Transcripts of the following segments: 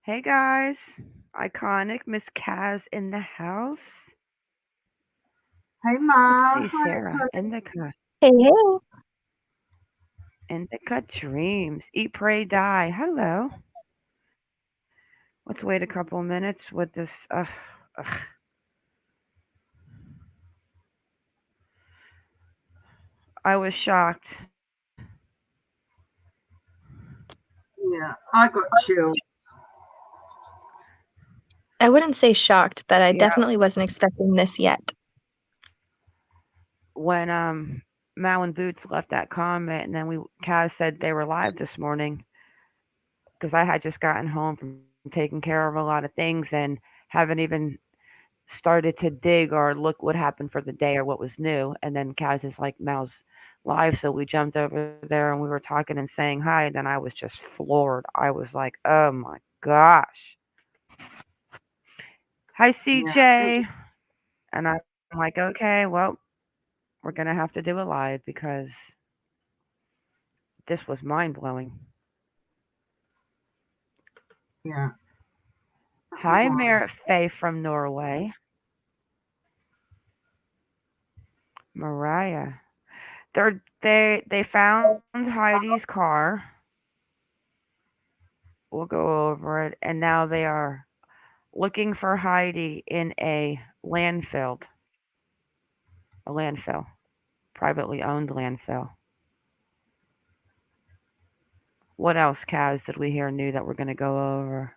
Hey guys, iconic Miss Kaz in the house. Hey Let's Ma, see, hi Sarah. honey. Hey, hey. Indica Dreams. Eat, pray, die. Hello. Let's wait a couple minutes with this. I was shocked. Yeah, I got chills. I wouldn't say shocked, but I Yeah, definitely wasn't expecting this yet. when Mal and Boots left that comment, and then Kaz said they were live this morning because I had just gotten home from taking care of a lot of things and haven't even started to dig or look what happened for the day or what was new. And then Kaz is like, Mal's live. So we jumped over there and we were talking and saying hi. And then I was just floored. I was like, oh my gosh. Hi, Yeah, CJ. And I'm like, okay, well, we're going to have to do it live because this was mind blowing. yeah, it Hi, was. Merit Faye from Norway. Mariah. They found Heidi's car. We'll go over it. And now they are looking for Heidi in a landfill, privately owned landfill. What else, Kaz, did we hear new that we're going to go over?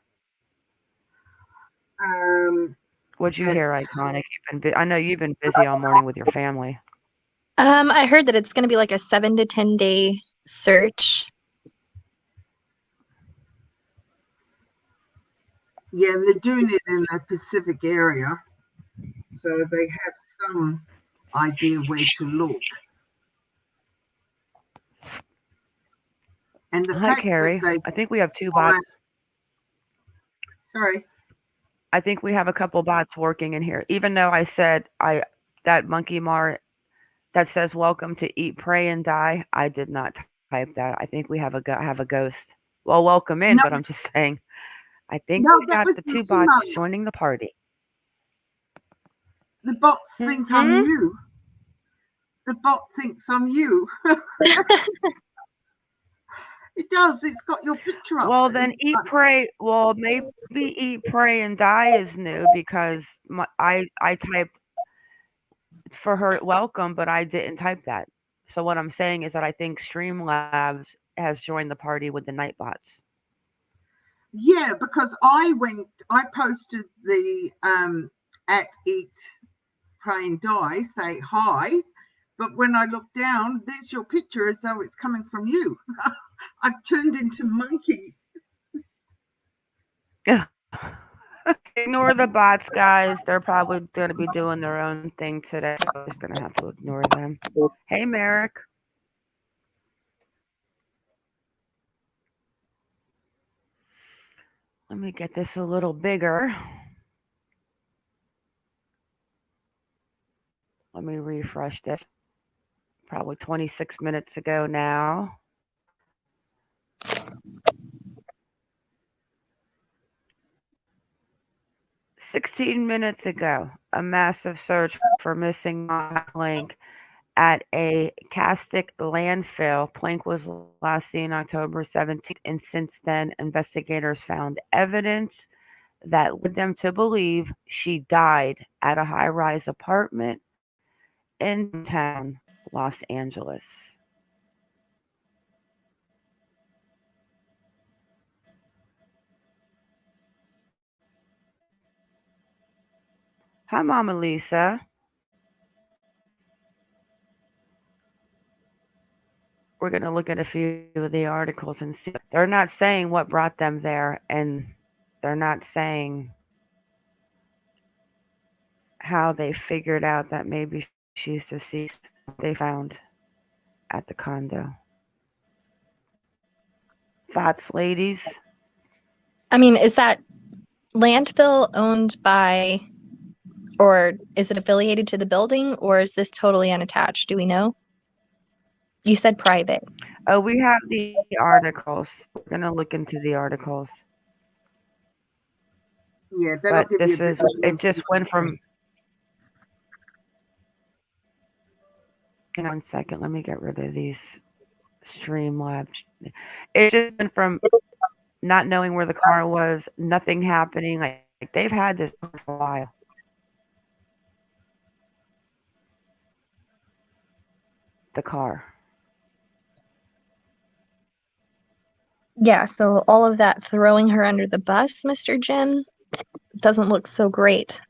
Um, What'd you that hear, Iconic? I know you've been busy all morning with your family. I heard that it's going to be like a 7 to 10 day search. yeah, they're doing it in a Pacific area, so they have some idea where to look. And the Hi, fact that Carrie. they I think we have two bots. find, sorry, I think we have a couple bots working in here. Even though I said that MonkieMar that says "Welcome to Eat, Pray, and Die," I did not type that. I think we have a ghost. Well, welcome in, but no, I'm just saying. I think no, we that got was the two Monkey bots Mum. joining the party. The bots think Hmm. I'm you. The bot thinks I'm you. It does. It's got your picture up. Well, then eat, pray. Well, maybe eat, pray, and die is new because I typed for her welcome, but I didn't type that. So what I'm saying is that I think Streamlabs has joined the party with the Nightbots. Yeah, because I posted the at Eat, Pray and Die, say hi, but when I look down, there's your picture as though it's coming from you. I've turned into monkey. Ignore the bots, guys. They're probably going to be doing their own thing today, so we're just going to have to ignore them. Hey, Merrick. Let me get this a little bigger. Let me refresh this. Probably 26 minutes ago now. 16 minutes ago, a massive search for missing Planck at a Castic landfill. Planck was last seen October 17th, and since then, investigators found evidence that led them to believe she died at a high rise apartment in downtown Los Angeles. Hi, Mama Lisa. We're going to look at a few of the articles and see. They're not saying what brought them there, and they're not saying how they figured out that maybe she's deceased. They found at the condo. Thoughts, ladies? I mean, is that landfill owned by, or is it affiliated to the building, or is this totally unattached? Do we know? You said private. Oh, we have the articles. We're going to look into the articles. Yeah, that'll But give you a this bit is, of it just went information. from, hang on 1 second, let me get rid of these Streamlabs. It just went from not knowing where the car was, nothing happening. Like they've had this for a while. The car. Yeah, so all of that throwing her under the bus, Mr. Jim, doesn't look so great.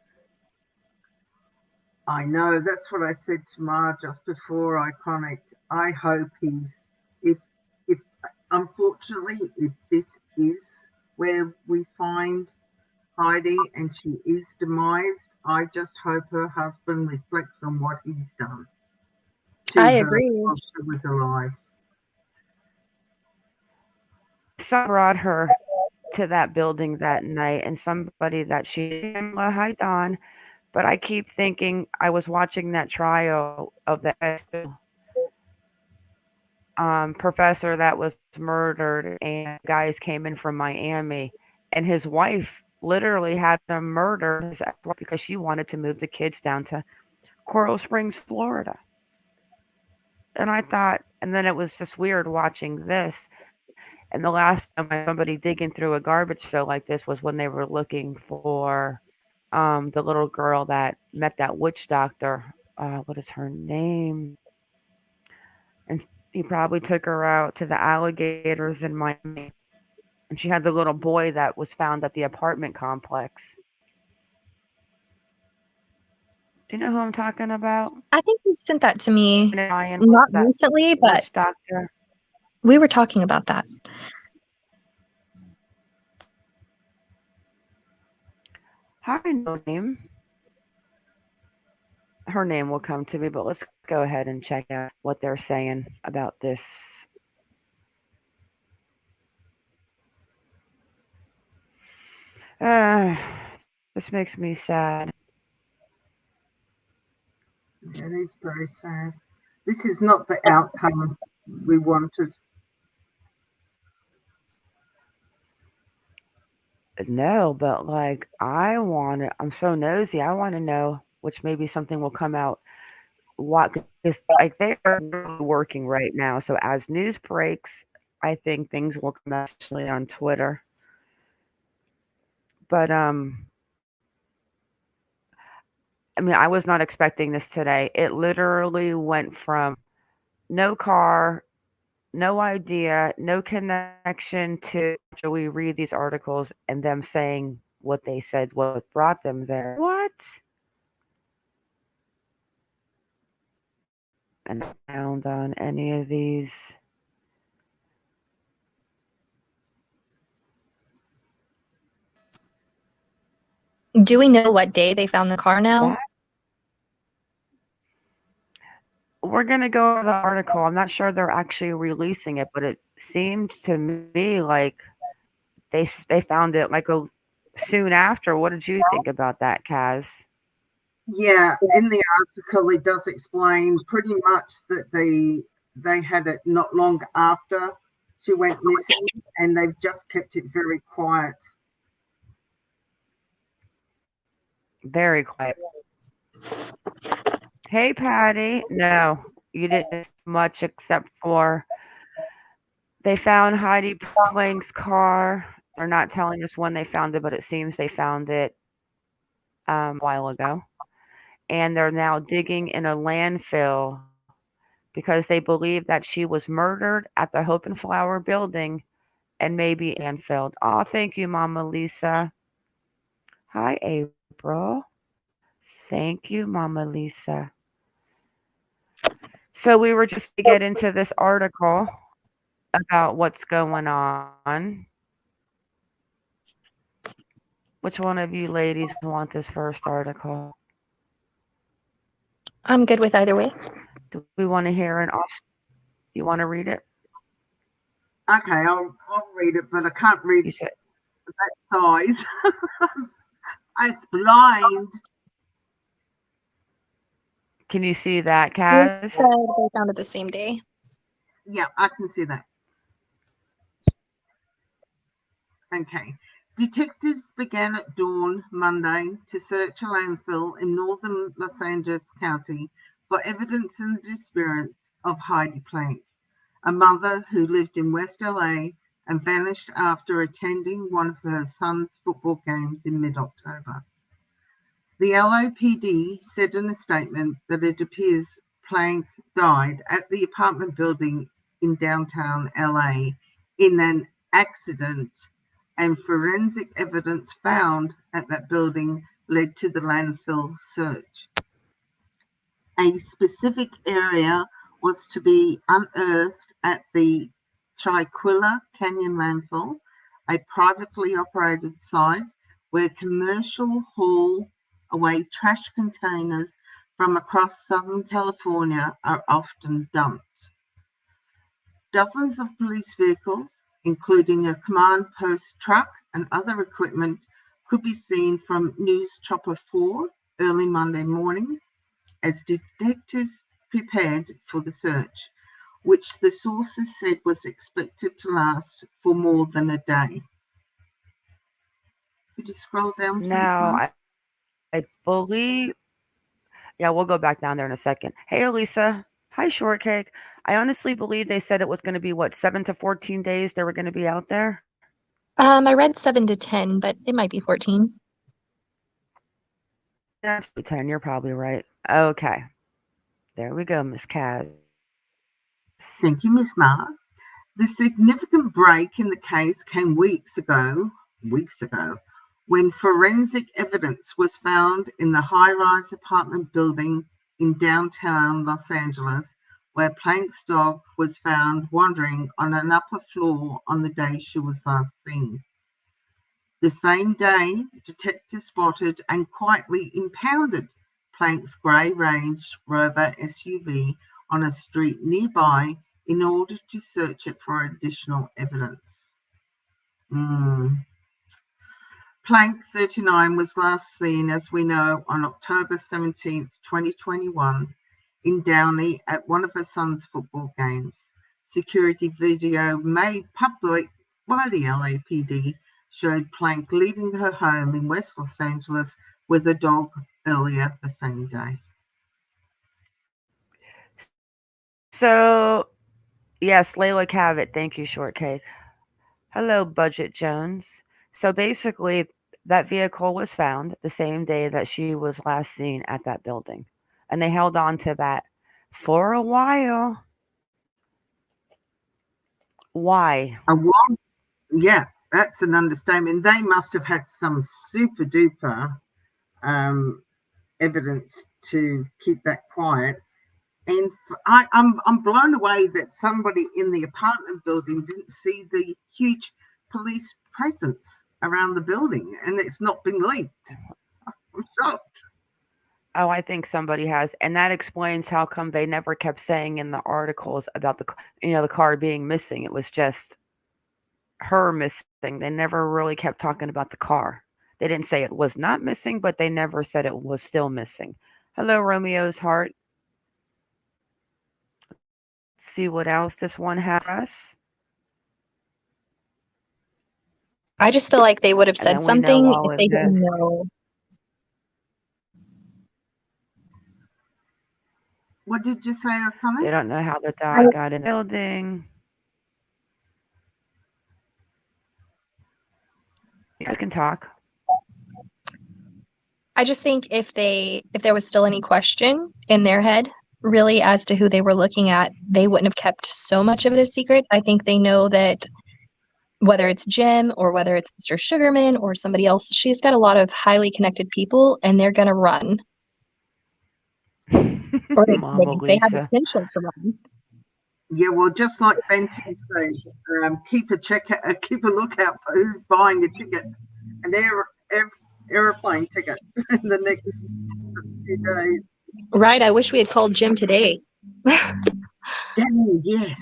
I know, that's what I said to Ma just before Iconic. I hope if unfortunately, if this is where we find Heidi and she is demised, I just hope her husband reflects on what he's done to I her agree. while she was alive. Some brought her to that building that night, and somebody that she didn't know, hi Don, but I keep thinking I was watching that trial of the professor that was murdered, and guys came in from Miami, and his wife literally had him murder his ex-wife because she wanted to move the kids down to Coral Springs, Florida. And I thought, and then it was just weird watching this. And the last time I saw somebody digging through a garbage fill like this was when they were looking for the little girl that met that witch doctor. What is her name? And he probably took her out to the alligators in Miami. And she had the little boy that was found at the apartment complex. Do you know who I'm talking about? I think you sent that to me Ryan, not that recently, but witch doctor. we were talking about that. I know her name. Her name will come to me, but let's go ahead and check out what they're saying about this. Uh, this makes me sad. It is very sad. This is not the outcome we wanted. No, but like I want to. I'm so nosy. I want to know, which maybe something will come out. What is like they are working right now. So as news breaks, I think things will come out, especially on Twitter. But I mean, I was not expecting this today. It literally went from no car, no idea, no connection to actually read these articles and them saying what they said, what brought them there. What? And I found on any of these. Do we know what day they found the car now? That, we're gonna go over the article. I'm not sure they're actually releasing it, but it seemed to me like they found it like a soon after. What did you think about that, Kaz? Yeah, in the article it does explain pretty much that they had it not long after she went missing, and they've just kept it very quiet. Very quiet. Hey, Patty. No, you didn't miss much except for they found Heidi Planck's car. They're not telling us when they found it, but it seems they found it a while ago. And they're now digging in a landfill because they believe that she was murdered at the Hope and Flower building and maybe landfilled. Oh, thank you, Mama Lisa. Hi, April. Thank you, Mama Lisa. So we were just to get into this article about what's going on. Which one of you ladies want this first article? I'm good with either way. Do we want to hear an off? You want to read it? Okay, I'll read it, but I can't read You said that size. It's blind. Can you see that, It Kaz? said they found it the same day. Yeah, I can see that. Okay, Detectives began at dawn Monday to search a landfill in northern Los Angeles County for evidence in the disappearance of Heidi Planck, a mother who lived in West LA and vanished after attending one of her son's football games in mid-October. The LAPD said in a statement that it appears Planck died at the apartment building in downtown LA in an accident, and forensic evidence found at that building led to the landfill search. A specific area was to be unearthed at the Chute Canyon landfill, a privately operated site where commercial haul away trash containers from across Southern California are often dumped. Dozens of police vehicles, including a command post truck and other equipment, could be seen from News Chopper 4 early Monday morning as detectives prepared for the search, which the sources said was expected to last for more than a day. Could you scroll down, please, Now, Mark? I believe, yeah, we'll go back down there in a second. Hey, Elisa. Hi, Shortcake. I honestly believe they said it was going to be, what, 7 to 14 days they were going to be out there? I read 7 to 10, but it might be 14. That's 10. You're probably right. Okay. There we go, Miss Kaz. Thank you, Miss Mark. The significant break in the case came weeks ago, when forensic evidence was found in the high-rise apartment building in downtown Los Angeles, where Planck's dog was found wandering on an upper floor on the day she was last seen. The same day, detectives spotted and quietly impounded Planck's grey Range Rover SUV on a street nearby in order to search it for additional evidence. Planck, 39, was last seen, as we know, on October 17, 2021, in Downey at one of her son's football games. Security video made public by the LAPD showed Planck leaving her home in West Los Angeles with a dog earlier the same day. So, yes, Layla Cavett. Thank you, Shortcake. Hello, Budget Jones. So basically, that vehicle was found the same day that she was last seen at that building. And they held on to that for a while. Why? A while, yeah, that's an understatement. They must have had some super duper evidence to keep that quiet. And I'm blown away that somebody in the apartment building didn't see the huge police presence around the building, and it's not been leaked. I'm shocked. Oh, I think somebody has, and that explains how come they never kept saying in the articles about the car being missing. It was just her missing. They never really kept talking about the car. They didn't say it was not missing, but they never said it was still missing. Hello, Romeo's heart. Let's see what else this one has for us. I just feel like they would have And said then we know something all if of they didn't this. know. What did you say, or They comment? don't know how the dog got in the building. You guys can talk. I just think if there was still any question in their head, really, as to who they were looking at, they wouldn't have kept so much of it a secret. I think they know that whether it's Jim or whether it's Mr. Sugarman or somebody else, she's got a lot of highly connected people, and they're gonna run, or Mama they have Lisa. intention to run. Yeah, well, just like Benton said, keep a lookout for who's buying a ticket, an airplane ticket in the next few days. Right. I wish we had called Jim today. Dang, yes.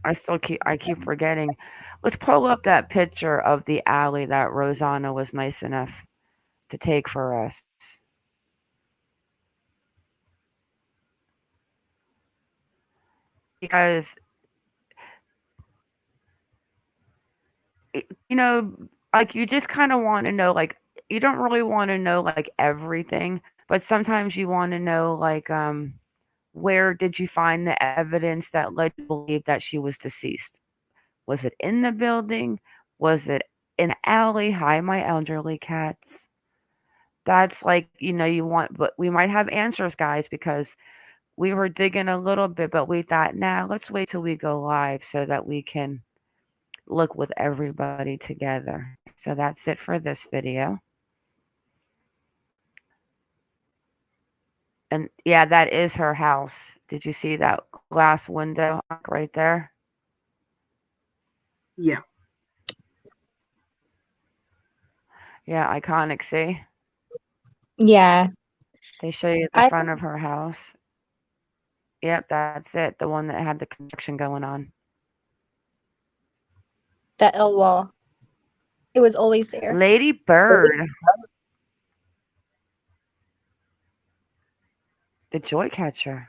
I keep forgetting. Let's pull up that picture of the alley that Rosanna was nice enough to take for us. Because like you just kind of want to know, like you don't really want to know like everything, but sometimes you want to know like where did you find the evidence that led you to believe that she was deceased? Was it in the building? Was it in the alley? Hi, my elderly cats. That's like, you want, but we might have answers, guys, because we were digging a little bit, but we thought, now let's wait till we go live so that we can look with everybody together. So that's it for this video. And yeah, that is her house. Did you see that glass window right there? Yeah. Yeah, iconic, see? Yeah. They show you the I front of her house. Yep, that's it. The one that had the construction going on. that L wall. It was always there. Lady Bird. The joy catcher.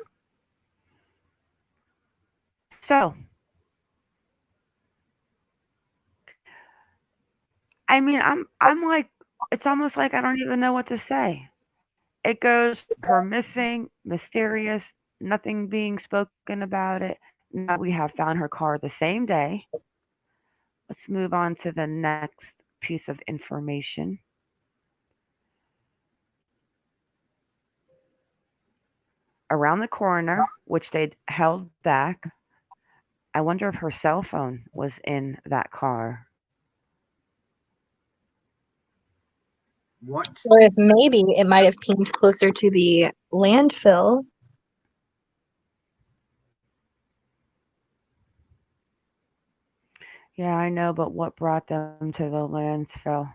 So, I mean, I'm like, it's almost like I don't even know what to say. It goes her missing, mysterious, nothing being spoken about it. Now we have found her car the same day. Let's move on to the next piece of information. Around the corner, which they'd held back, I wonder if her cell phone was in that car. What? Or if maybe it might have pinged closer to the landfill. Yeah, I know, but what brought them to the landfill?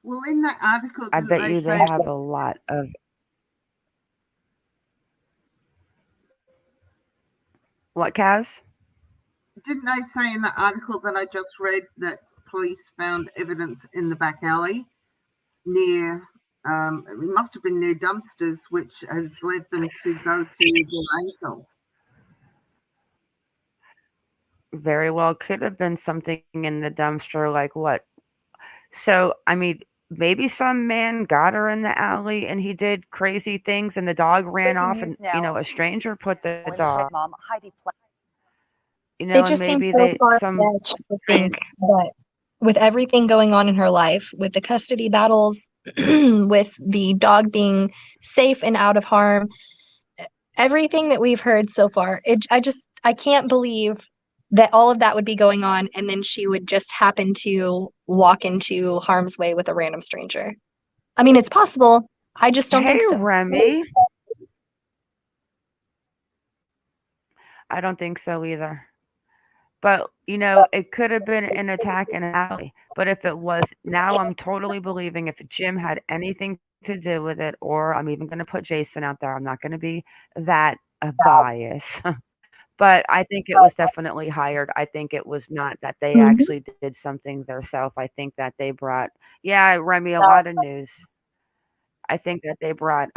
Well, in that article, I didn't bet they you they say? have a lot of. What, Kaz? Didn't they say in that article that I just read that police found evidence in the back alley near? It must have been near dumpsters, which has led them to go to the landfill. Very well could have been something in the dumpster, like what? So, I mean, maybe some man got her in the alley and he did crazy things and the dog ran Breaking off news and, now. a stranger put the In the dog, Chute mom, Heidi Planck. It and just seems maybe so they, some, far-fetched to think that with everything going on in her life, with the custody battles, with the dog being safe and out of harm, everything that we've heard so far, I can't believe that all of that would be going on and then she would just happen to walk into harm's way with a random stranger. I mean, it's possible. I just don't hey, think so. Remy. I don't think so either. But, it could have been an attack in an alley. But if it was, now I'm totally believing if Jim had anything to do with it, or I'm even going to put Jason out there, I'm not going to be that biased. But I think it was definitely hired. I think it was not that they Mhm. actually did something themselves. I think that they brought, yeah, Remy, a lot of news. I think that they brought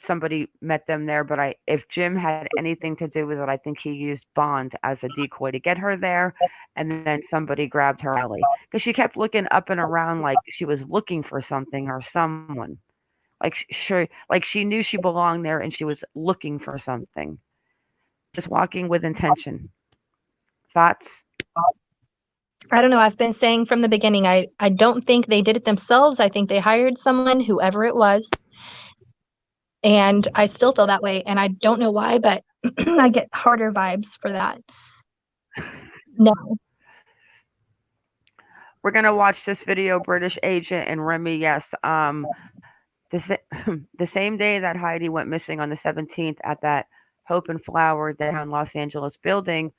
somebody met them there, but if Jim had anything to do with it, I think he used Bond as a decoy to get her there, and then somebody grabbed her alley because she kept looking up and around like she was looking for something or someone. Like she knew she belonged there and she was looking for something. Just walking with intention. Thoughts? I don't know. I've been saying from the beginning, I don't think they did it themselves. I think they hired someone, whoever it was. And I still feel that way. And I don't know why, but I get harder vibes for that. No. We're gonna watch this video, British agent and Remy. Yes, the same day that Heidi went missing on the 17th at that Hope and Flower downtown Los Angeles building,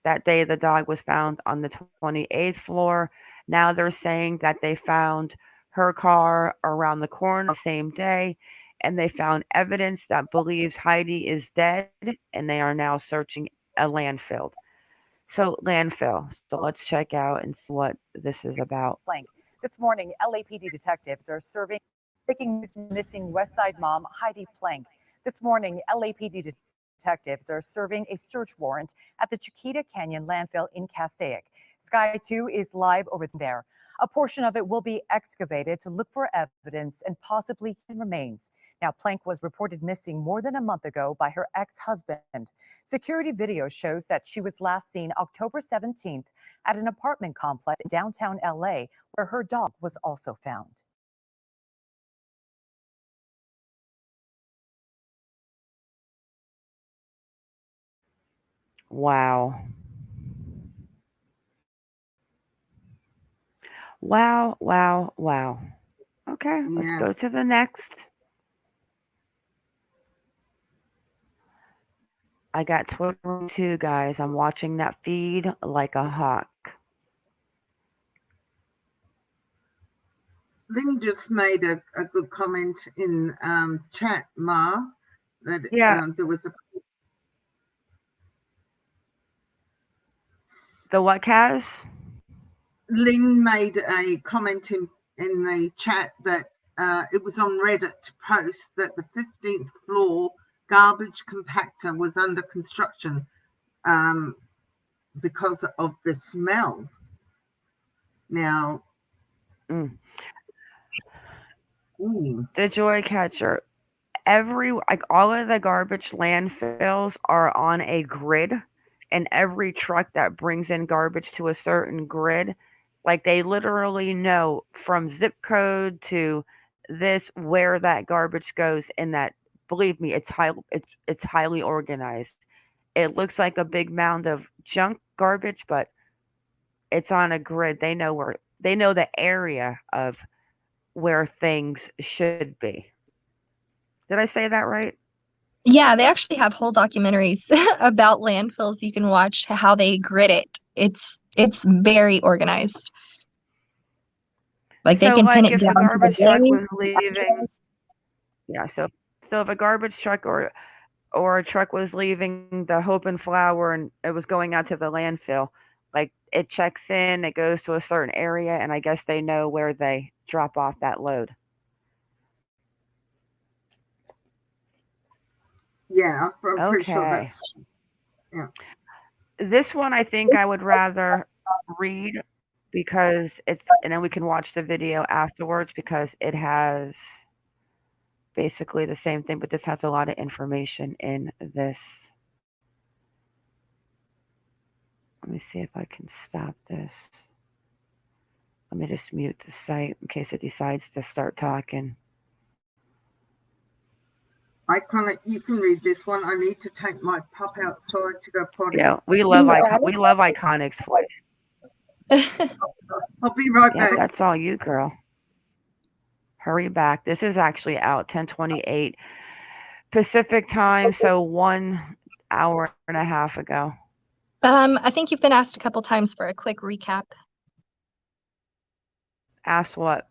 that day the dog was found on the 28th floor. Now they're saying that they found her car around the corner the same day, and they found evidence that believes Heidi is dead, and they are now searching a landfill. So landfill. So let's check out and see what this is about. Planck. This morning, LAPD detectives are serving breaking news missing West Side mom Heidi Planck. This morning, LAPD detectives are serving a search warrant at the Chute Canyon landfill in Castaic. Sky 2 is live over there. A portion of it will be excavated to look for evidence and possibly human remains. Now, Planck was reported missing more than a month ago by her ex-husband. Security video shows that she was last seen October 17th at an apartment complex in downtown LA, where her dog was also found. Wow. Wow, wow, wow. Okay, let's Yeah. go to the next. I got Twitter too, guys. I'm watching that feed like a hawk. Lynn just made a good comment in chat, Ma, that Yeah, there was a the what, Kaz? Lynn made a comment in the chat that it was on Reddit post that the 15th floor garbage compactor was under construction because of the smell. Now, Mm. ooh, The joy catcher. All of the garbage landfills are on a grid, and every truck that brings in garbage to a certain grid, like they literally know from zip code to this where that garbage goes, and that, believe me, it's highly organized. It looks like a big mound of junk garbage, but it's on a grid. They know the area of where things should be. Did I say that right? Yeah, they actually have whole documentaries about landfills. You can watch how they grid it. It's very organized. Like they So, can pin like, it if a down to the garbage truck was day. leaving, yeah. So if a garbage truck or a truck was leaving the Hope and Flower and it was going out to the landfill, like it checks in, it goes to a certain area, and I guess they know where they drop off that load. yeah, I'm pretty sure Okay. that's, yeah. This one I think I would rather read because and then we can watch the video afterwards because it has basically the same thing, but this has a lot of information in this. Let me see if I can stop this. Let me just mute the site in case it decides to start talking. You can read this one. I need to take my pup outside to go potty. Yeah, we love Iconic's voice. I'll be right Yep, back. that's all you, girl. Hurry back. This is actually out 10:28 Pacific time, so 1 hour and a half ago. I think you've been asked a couple times for a quick recap. Asked what?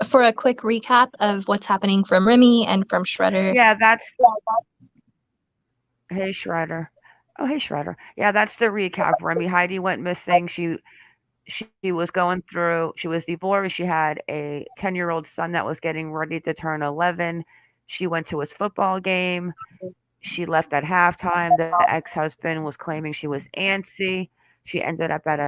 For a quick recap of what's happening from Remy and from Shredder. Yeah, that's. Hey, Shredder. Oh, hey, Shredder. Yeah, that's the recap. Remy Heidi went missing. She was going through. She was divorced. She had a 10-year-old son that was getting ready to turn 11. She went to his football game. She left at halftime. The ex-husband was claiming she was antsy. She ended up at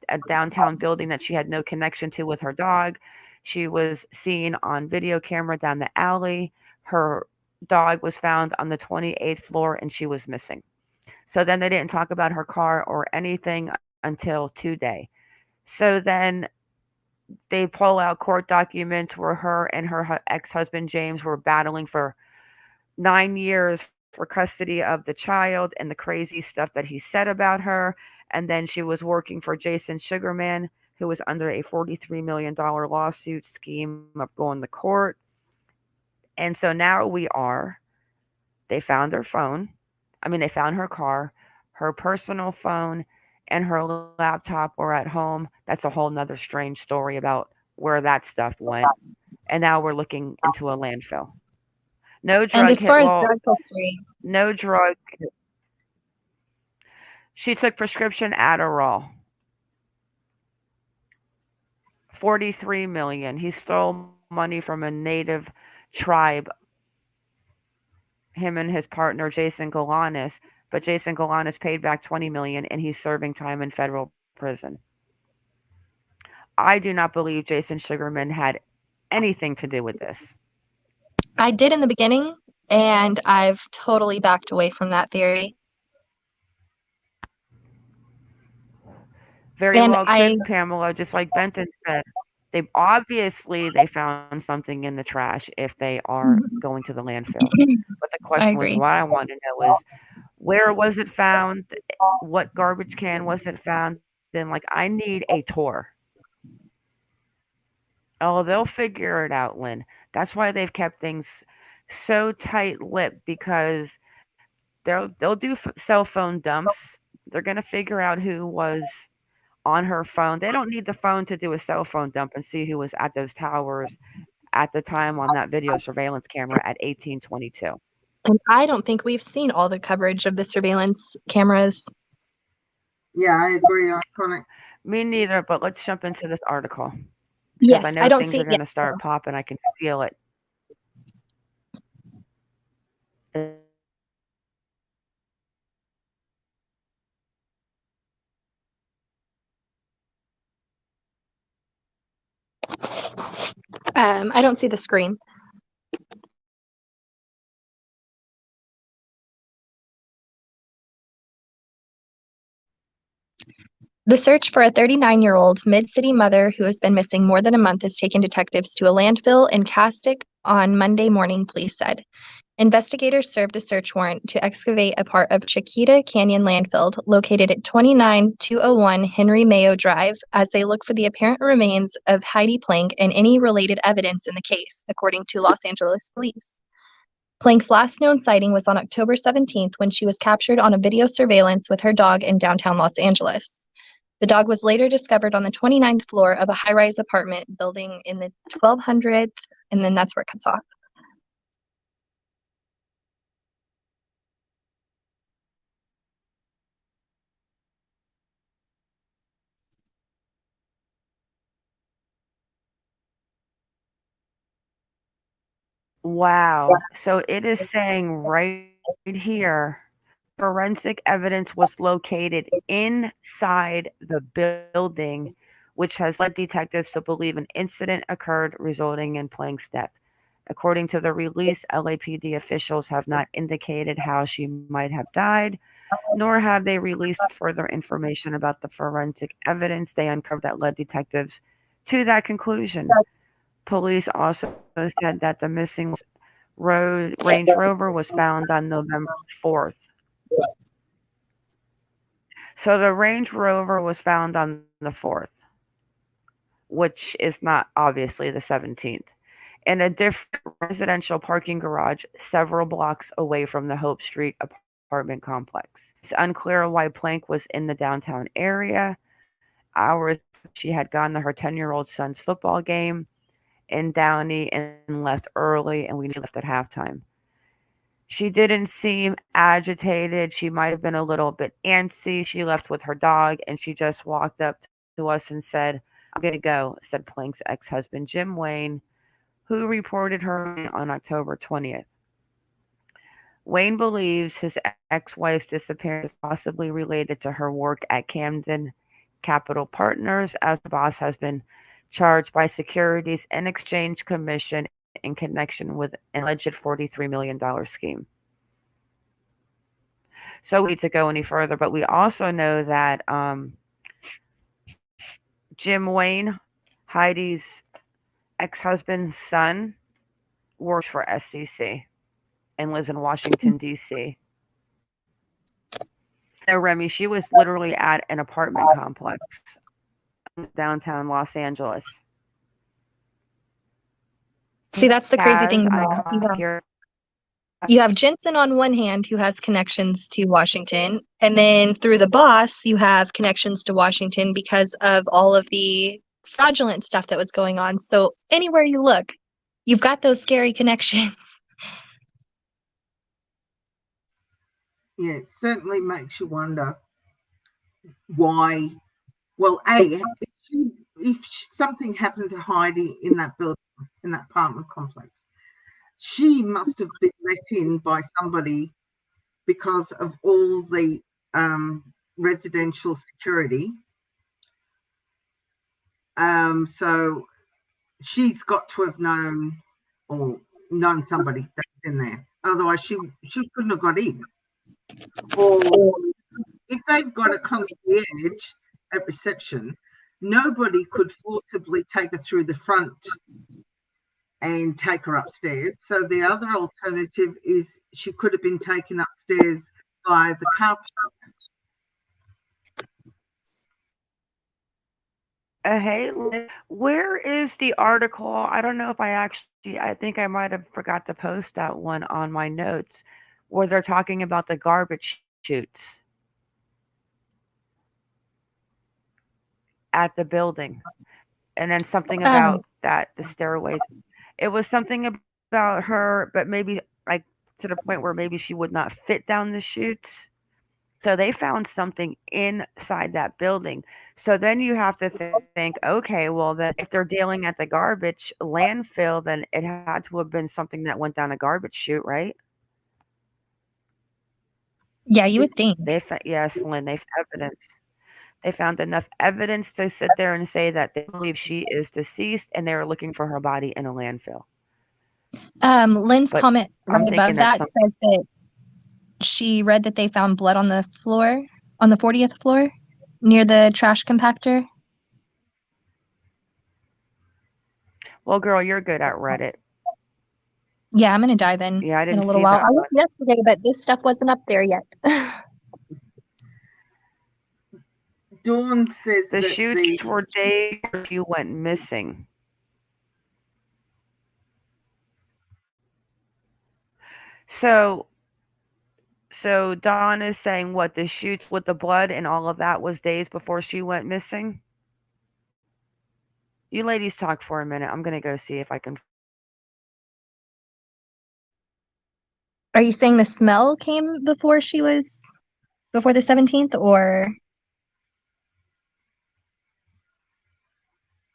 a downtown building that she had no connection to with her dog. She was seen on video camera down the alley. Her dog was found on the 28th floor and she was missing. So then they didn't talk about her car or anything until today. So then they pull out court documents where her and her ex-husband James were battling for 9 years for custody of the child and the crazy stuff that he said about her. And then she was working for Jason Sugarman, who was under a $43 million lawsuit scheme of going to court. And so now they found her phone. They found her car, her personal phone, and her laptop were at home. That's a whole nother strange story about where that stuff went. And now we're looking into a landfill. No drug And as far hit. as Well, drug history, no drug. She took prescription Adderall. 43 million. He stole money from a native tribe. him and his partner Jason Galanis, but Jason Galanis paid back 20 million and he's serving time in federal prison. I do not believe Jason Sugarman had anything to do with this. I did in the beginning, and I've totally backed away from that theory. Very And well could, Pamela, just like Benton said. They found something in the trash if they are going to the landfill. But the I question was, agree. what I want to know is, where was it found? What garbage can was it found in? Like, I need a tour. Oh, they'll figure it out, Lynn. That's why they've kept things so tight-lipped, because they'll do cell phone dumps. They're gonna figure out who was on her phone. They don't need the phone to do a cell phone dump and see who was at those towers at the time on that video surveillance camera at 1822. And I don't think we've seen all the coverage of the surveillance cameras. Yeah, I agree, Iconic. Me neither, but let's jump into this article. Because Yes, I know I don't things see are it going yet. to start popping. I can feel it. I don't see the screen. The search for a 39-year-old mid-city mother who has been missing more than a month has taken detectives to a landfill in Castic on Monday morning, police said. Investigators served a search warrant to excavate a part of Chute Canyon landfill located at 29201 Henry Mayo Drive as they look for the apparent remains of Heidi Planck and any related evidence in the case, according to Los Angeles police. Planck's last known sighting was on October 17th when she was captured on a video surveillance with her dog in downtown Los Angeles. The dog was later discovered on the 29th floor of a high-rise apartment building in the 1200s, and then that's where it cuts off. Wow. So it is saying right here, forensic evidence was located inside the building, which has led detectives to believe an incident occurred resulting in Planck's death. According to the release, LAPD officials have not indicated how she might have died, nor have they released further information about the forensic evidence they uncovered that led detectives to that conclusion. Police also said that the missing Range Rover was found on November 4th. So the Range Rover was found on the 4th, which is not obviously the 17th, in a different residential parking garage several blocks away from the Hope Street apartment complex. It's unclear why Planck was in the downtown area. Hours she had gone to her 10-year-old son's football game in Downey and left early, and we knew she left at halftime. She didn't seem agitated. She might have been a little bit antsy. She left with her dog and she just walked up to us and said, "I'm going to go," said Planck's ex husband, Jim Wayne, who reported her on October 20th. Wayne believes his ex wife's disappearance is possibly related to her work at Camden Capital Partners, as the boss has been charged by Securities and Exchange Commission in connection with an alleged $43 million scheme. So we need to go any further, but we also know that Jim Wayne, Heidi's ex-husband's son, works for SCC and lives in Washington, D.C. No, Remy, she was literally at an apartment complex in downtown Los Angeles. See, that's the crazy As thing. You have Jensen on one hand, who has connections to Washington, and then through the boss, you have connections to Washington because of all of the fraudulent stuff that was going on. So anywhere you look, you've got those scary connections. Yeah, it certainly makes you wonder why. Well, if something happened to Heidi in that building, in that apartment complex, she must have been let in by somebody because of all the residential security. So she's got to have known somebody that's in there. Otherwise, she couldn't have got in. Or if they've got a concierge at reception, nobody could forcibly take her through the front and take her upstairs. So the other alternative is she could have been taken upstairs by the car park. Hey, Lynn, where is the article? I don't know if I think I might have forgot to post that one on my notes where they're talking about the garbage chutes at the building. And then something about the stairways. It was something about her, but maybe like to the point where maybe she would not fit down the chutes. So they found something inside that building. So then you have to think, okay, well, then if they're dealing at the garbage landfill, then it had to have been something that went down a garbage chute, right? Yeah, you would think. Yes, Lynn, they found evidence. They found enough evidence to sit there and say that they believe she is deceased and they were looking for her body in a landfill. Lynn's But comment right I'm thinking above that says that she read that they found blood on the floor, on the 40th floor, near the trash compactor. Well, girl, you're good at Reddit. Yeah, I'm going to dive in Yeah, I didn't a little see while. that I looked yesterday, but this stuff wasn't up there yet. Dawn says the that shoots were days before she went missing. So Dawn is saying what the shoots with the blood and all of that was days before she went missing? You ladies talk for a minute. I'm going to go see if I can. Are you saying the smell came before the 17th, or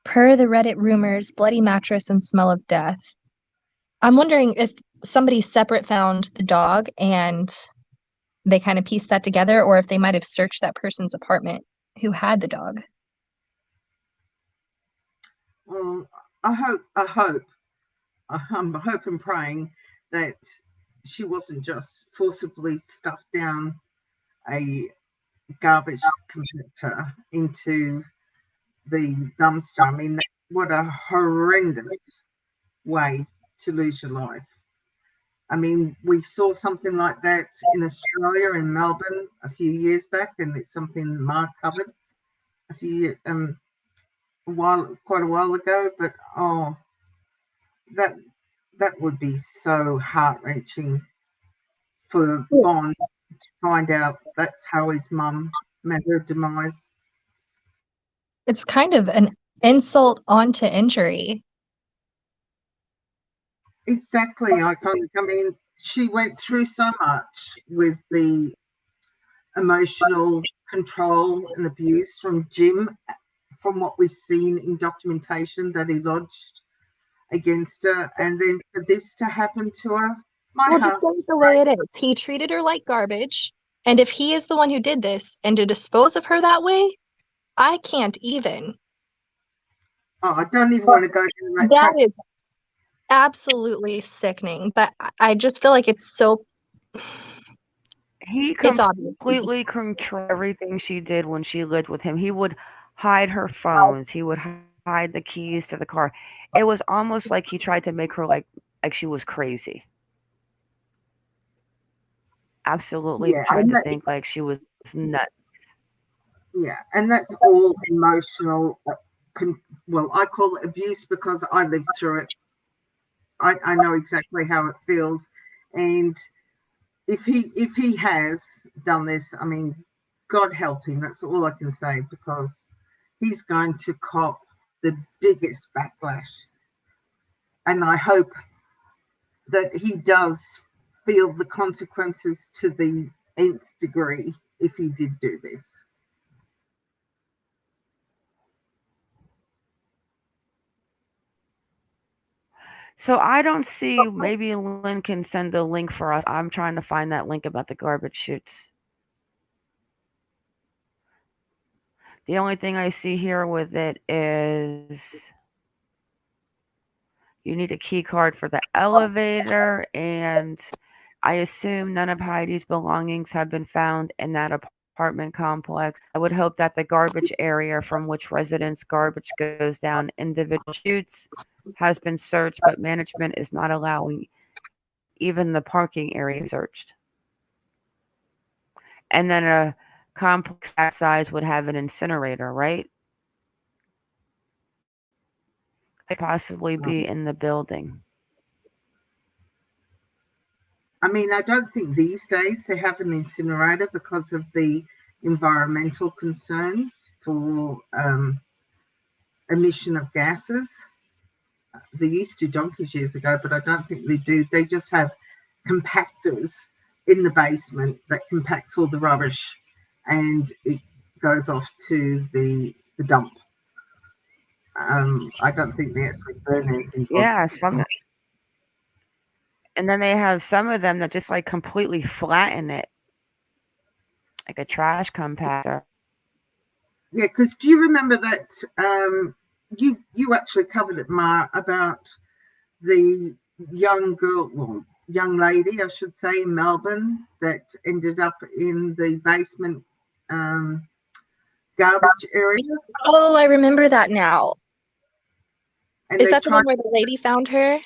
per the Reddit rumors, bloody mattress and smell of death? I'm wondering if somebody separate found the dog and they kind of pieced that together, or if they might have searched that person's apartment who had the dog. Well, I hope and praying that she wasn't just forcibly stuffed down a garbage compactor into the dumpster. I mean, what a horrendous way to lose your life. I mean, we saw something like that in Australia, in Melbourne, a few years back, and it's something Mark covered quite a while ago. But that would be so heart-wrenching for Bond to find out that's how his mum met her demise. It's kind of an insult onto injury. Exactly, iconic. I mean, she went through so much with the emotional control and abuse from Jim, from what we've seen in documentation that he lodged against her, and then for this to happen to her, Well, just say it the way it is. He treated her like garbage, and if he is the one who did this, and to dispose of her that way, I can't even. Oh, I don't even want to go down that track. That is absolutely sickening, but I just feel like it's so... He completely controlled everything she did when she lived with him. He would hide her phones. He would hide the keys to the car. It was almost like he tried to make her like she was crazy. Absolutely tried to think like she was nuts. Yeah, and that's all emotional. Well, I call it abuse because I lived through it. I know exactly how it feels, and if he has done this, I mean, God help him. That's all I can say, because he's going to cop the biggest backlash, and I hope that he does feel the consequences to the nth degree if he did do this. So I don't see. Maybe Lynn can send a link for us. I'm trying to find that link about the garbage chutes. The only thing I see here with it is you need a key card for the elevator, and I assume none of Heidi's belongings have been found in that apartment complex. I would hope that the garbage area from which residents' garbage goes down individual chutes has been searched, but management is not allowing even the parking area searched. And then a complex that size would have an incinerator, right? Could possibly be in the building. I mean, I don't think these days they have an incinerator because of the environmental concerns for emission of gases. They used to donkeys years ago, but I don't think they do. They just have compactors in the basement that compacts all the rubbish and it goes off to the dump. I don't think they actually burn anything. Yeah, and then they have some of them that just like completely flatten it, like a trash compactor. Yeah, because do you remember that you actually covered it, Mar, about the young lady, I should say, in Melbourne that ended up in the basement garbage area. Oh, I remember that now. And Is they that the tried, one where the lady found her?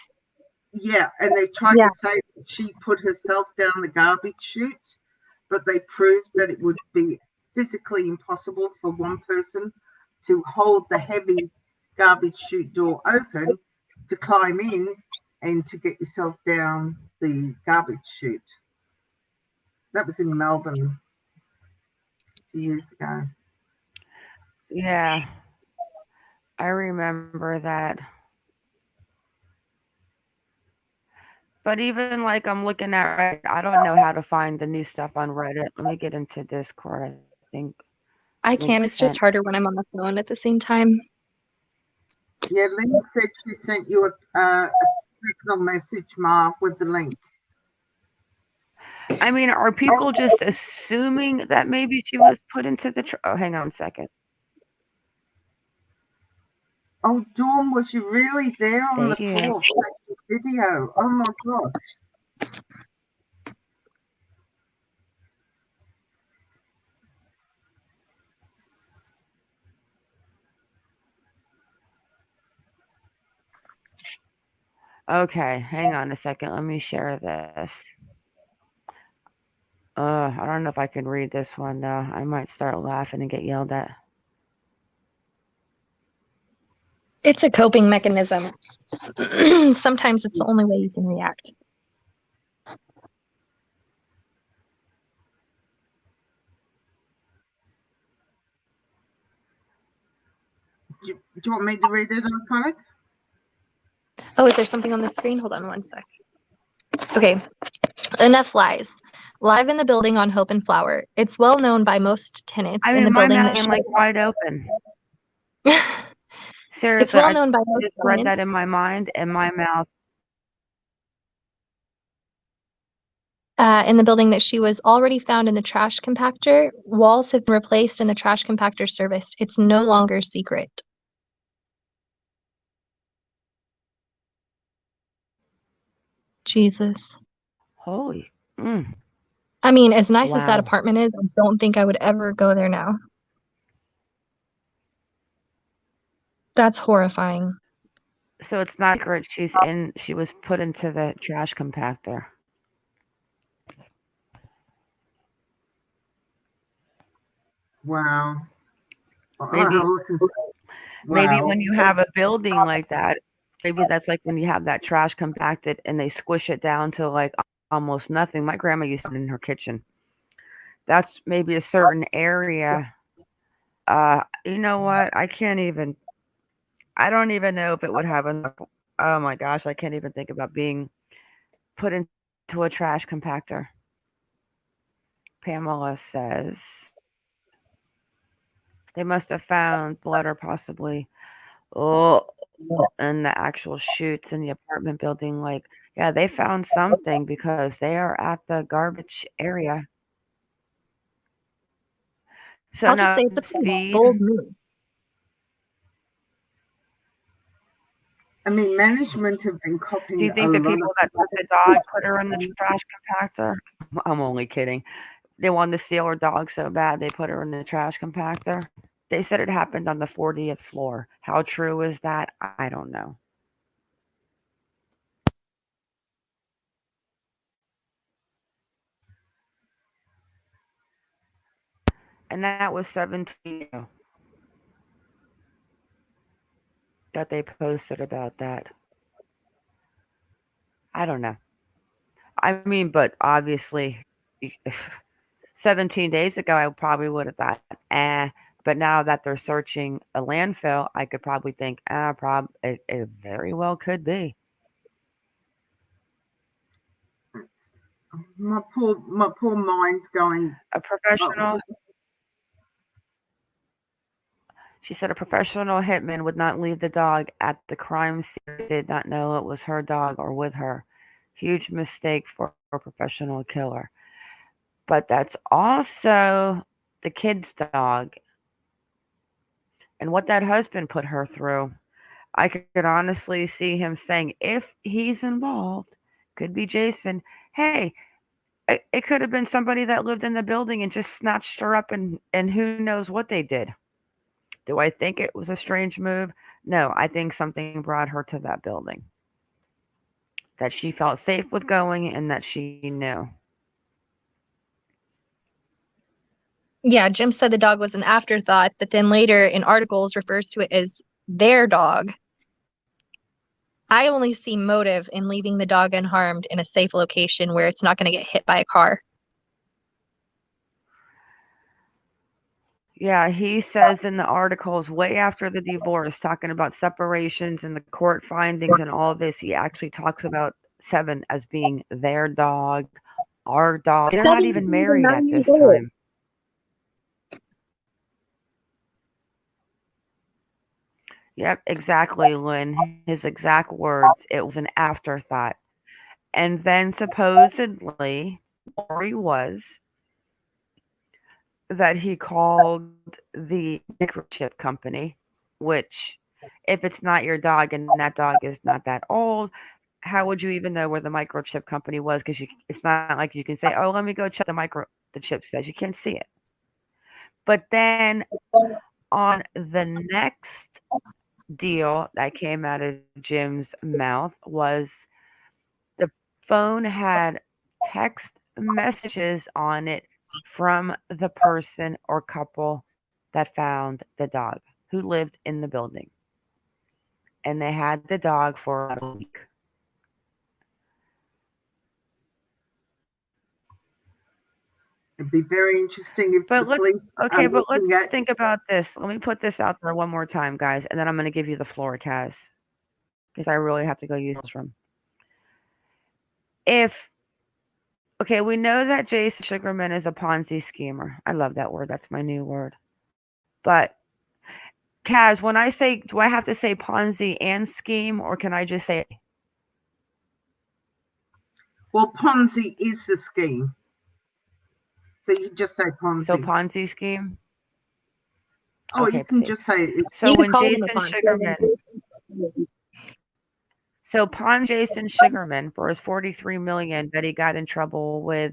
and they tried Yeah. to say that she put herself down the garbage chute, but they proved that it would be physically impossible for one person to hold the heavy garbage chute door open to climb in and to get yourself down the garbage chute. That was in Melbourne a few years ago. Yeah, I remember that. But even like I'm looking at Reddit, I don't know how to find the new stuff on Reddit. Let me get into Discord. I think I link can. It's just sent. harder when I'm on the phone at the same time. Yeah, Lynn said she sent you a personal message, Mark, with the link. I mean, are people just assuming that maybe she was put into the? Oh, hang on a second. Oh, Dawn, was you really there on the Thank you. 4th? That's the video. Oh my gosh. Okay, hang on a second. Let me share this. I don't know if I can read this one though. I might start laughing and get yelled at. It's a coping mechanism. Sometimes it's the only way you can react. Do you want me to read it on comic? Oh, is there something on the screen? Hold on one sec. Okay. Enough lies. Live in the building on Hope and Flower. It's well known by most tenants I in mean, the my building mouth that is like wide open. Seriously, it's well I known by most just read tenants. that in my mind, and my mouth. In the building that she was already found in the trash compactor. Walls have been replaced and the trash compactor serviced. It's no longer secret. Jesus. Holy. I mean, as nice as that Wow. apartment is, I don't think I would ever go there now. That's horrifying. So it's not secret. She was put into the trash compactor. Wow. Maybe Wow. when you have a building like that, maybe that's like when you have that trash compacted and they squish it down to like almost nothing. My grandma used it in her kitchen. That's maybe a certain area. You know what? I don't even know if it would have enough. Oh my gosh, I can't even think about being put into a trash compactor. Pamela says they must have found blood or possibly. Oh, and the actual chutes in the apartment building, like, yeah, they found something because they are at the garbage area. So I'll just now say it's a feed. bold move. I mean, management have been Do copying you a think the lot people of. that took the dog put her in the trash compactor? I'm only kidding. They wanted to steal her dog so bad they put her in the trash compactor. They said it happened on the 40th floor. How true is that? I don't know. And that was 17 that they posted about that. I don't know. I mean, but obviously, 17 days ago, I probably would have thought, eh. But now that they're searching a landfill, I could probably think, it very well could be. My poor mind's going. A professional, she said, a professional hitman would not leave the dog at the crime scene. Did not know it was her dog or with her. Huge mistake for a professional killer. But that's also the kid's dog. And what that husband put her through, I could honestly see him saying, if he's involved, could be Jason, hey, it could have been somebody that lived in the building and just snatched her up and who knows what they did. Do I think it was a strange move? No, I think something brought her to that building. That she felt safe with going and that she knew. Yeah, Jim said the dog was an afterthought, but then later in articles refers to it as their dog. I only see motive in leaving the dog unharmed in a safe location where it's not going to get hit by a car. Yeah, he says in the articles way after the divorce, talking about separations and the court findings and all this, he actually talks about Seven as being their dog, our dog. They're not even married at this time. Yep, exactly, Lynn. His exact words. It was an afterthought. And then supposedly, Maury was that he called the microchip company, which, if it's not your dog and that dog is not that old, how would you even know where the microchip company was? Because it's not like you can say, "Oh, let me go check the chip says." You can't see it. But then on the next deal that came out of Jim's mouth was the phone had text messages on it from the person or couple that found the dog who lived in the building. And they had the dog for about a week. It'd be very interesting if But the police are but let's looking at. think about this. Let me put this out there one more time, guys, and then I'm going to give you the floor, Kaz, because I really have to go use this room. If Okay, we know that Jason Sugarman is a Ponzi schemer. I love that word. That's my new word. But Kaz, when I say, do I have to say Ponzi and scheme, or can I just say? Well, Ponzi is the scheme, so you just say Ponzi. So Ponzi scheme. Oh, Okay, you can just say it. So when Jason Sugarman. So Jason Sugarman for his $43 million that he got in trouble with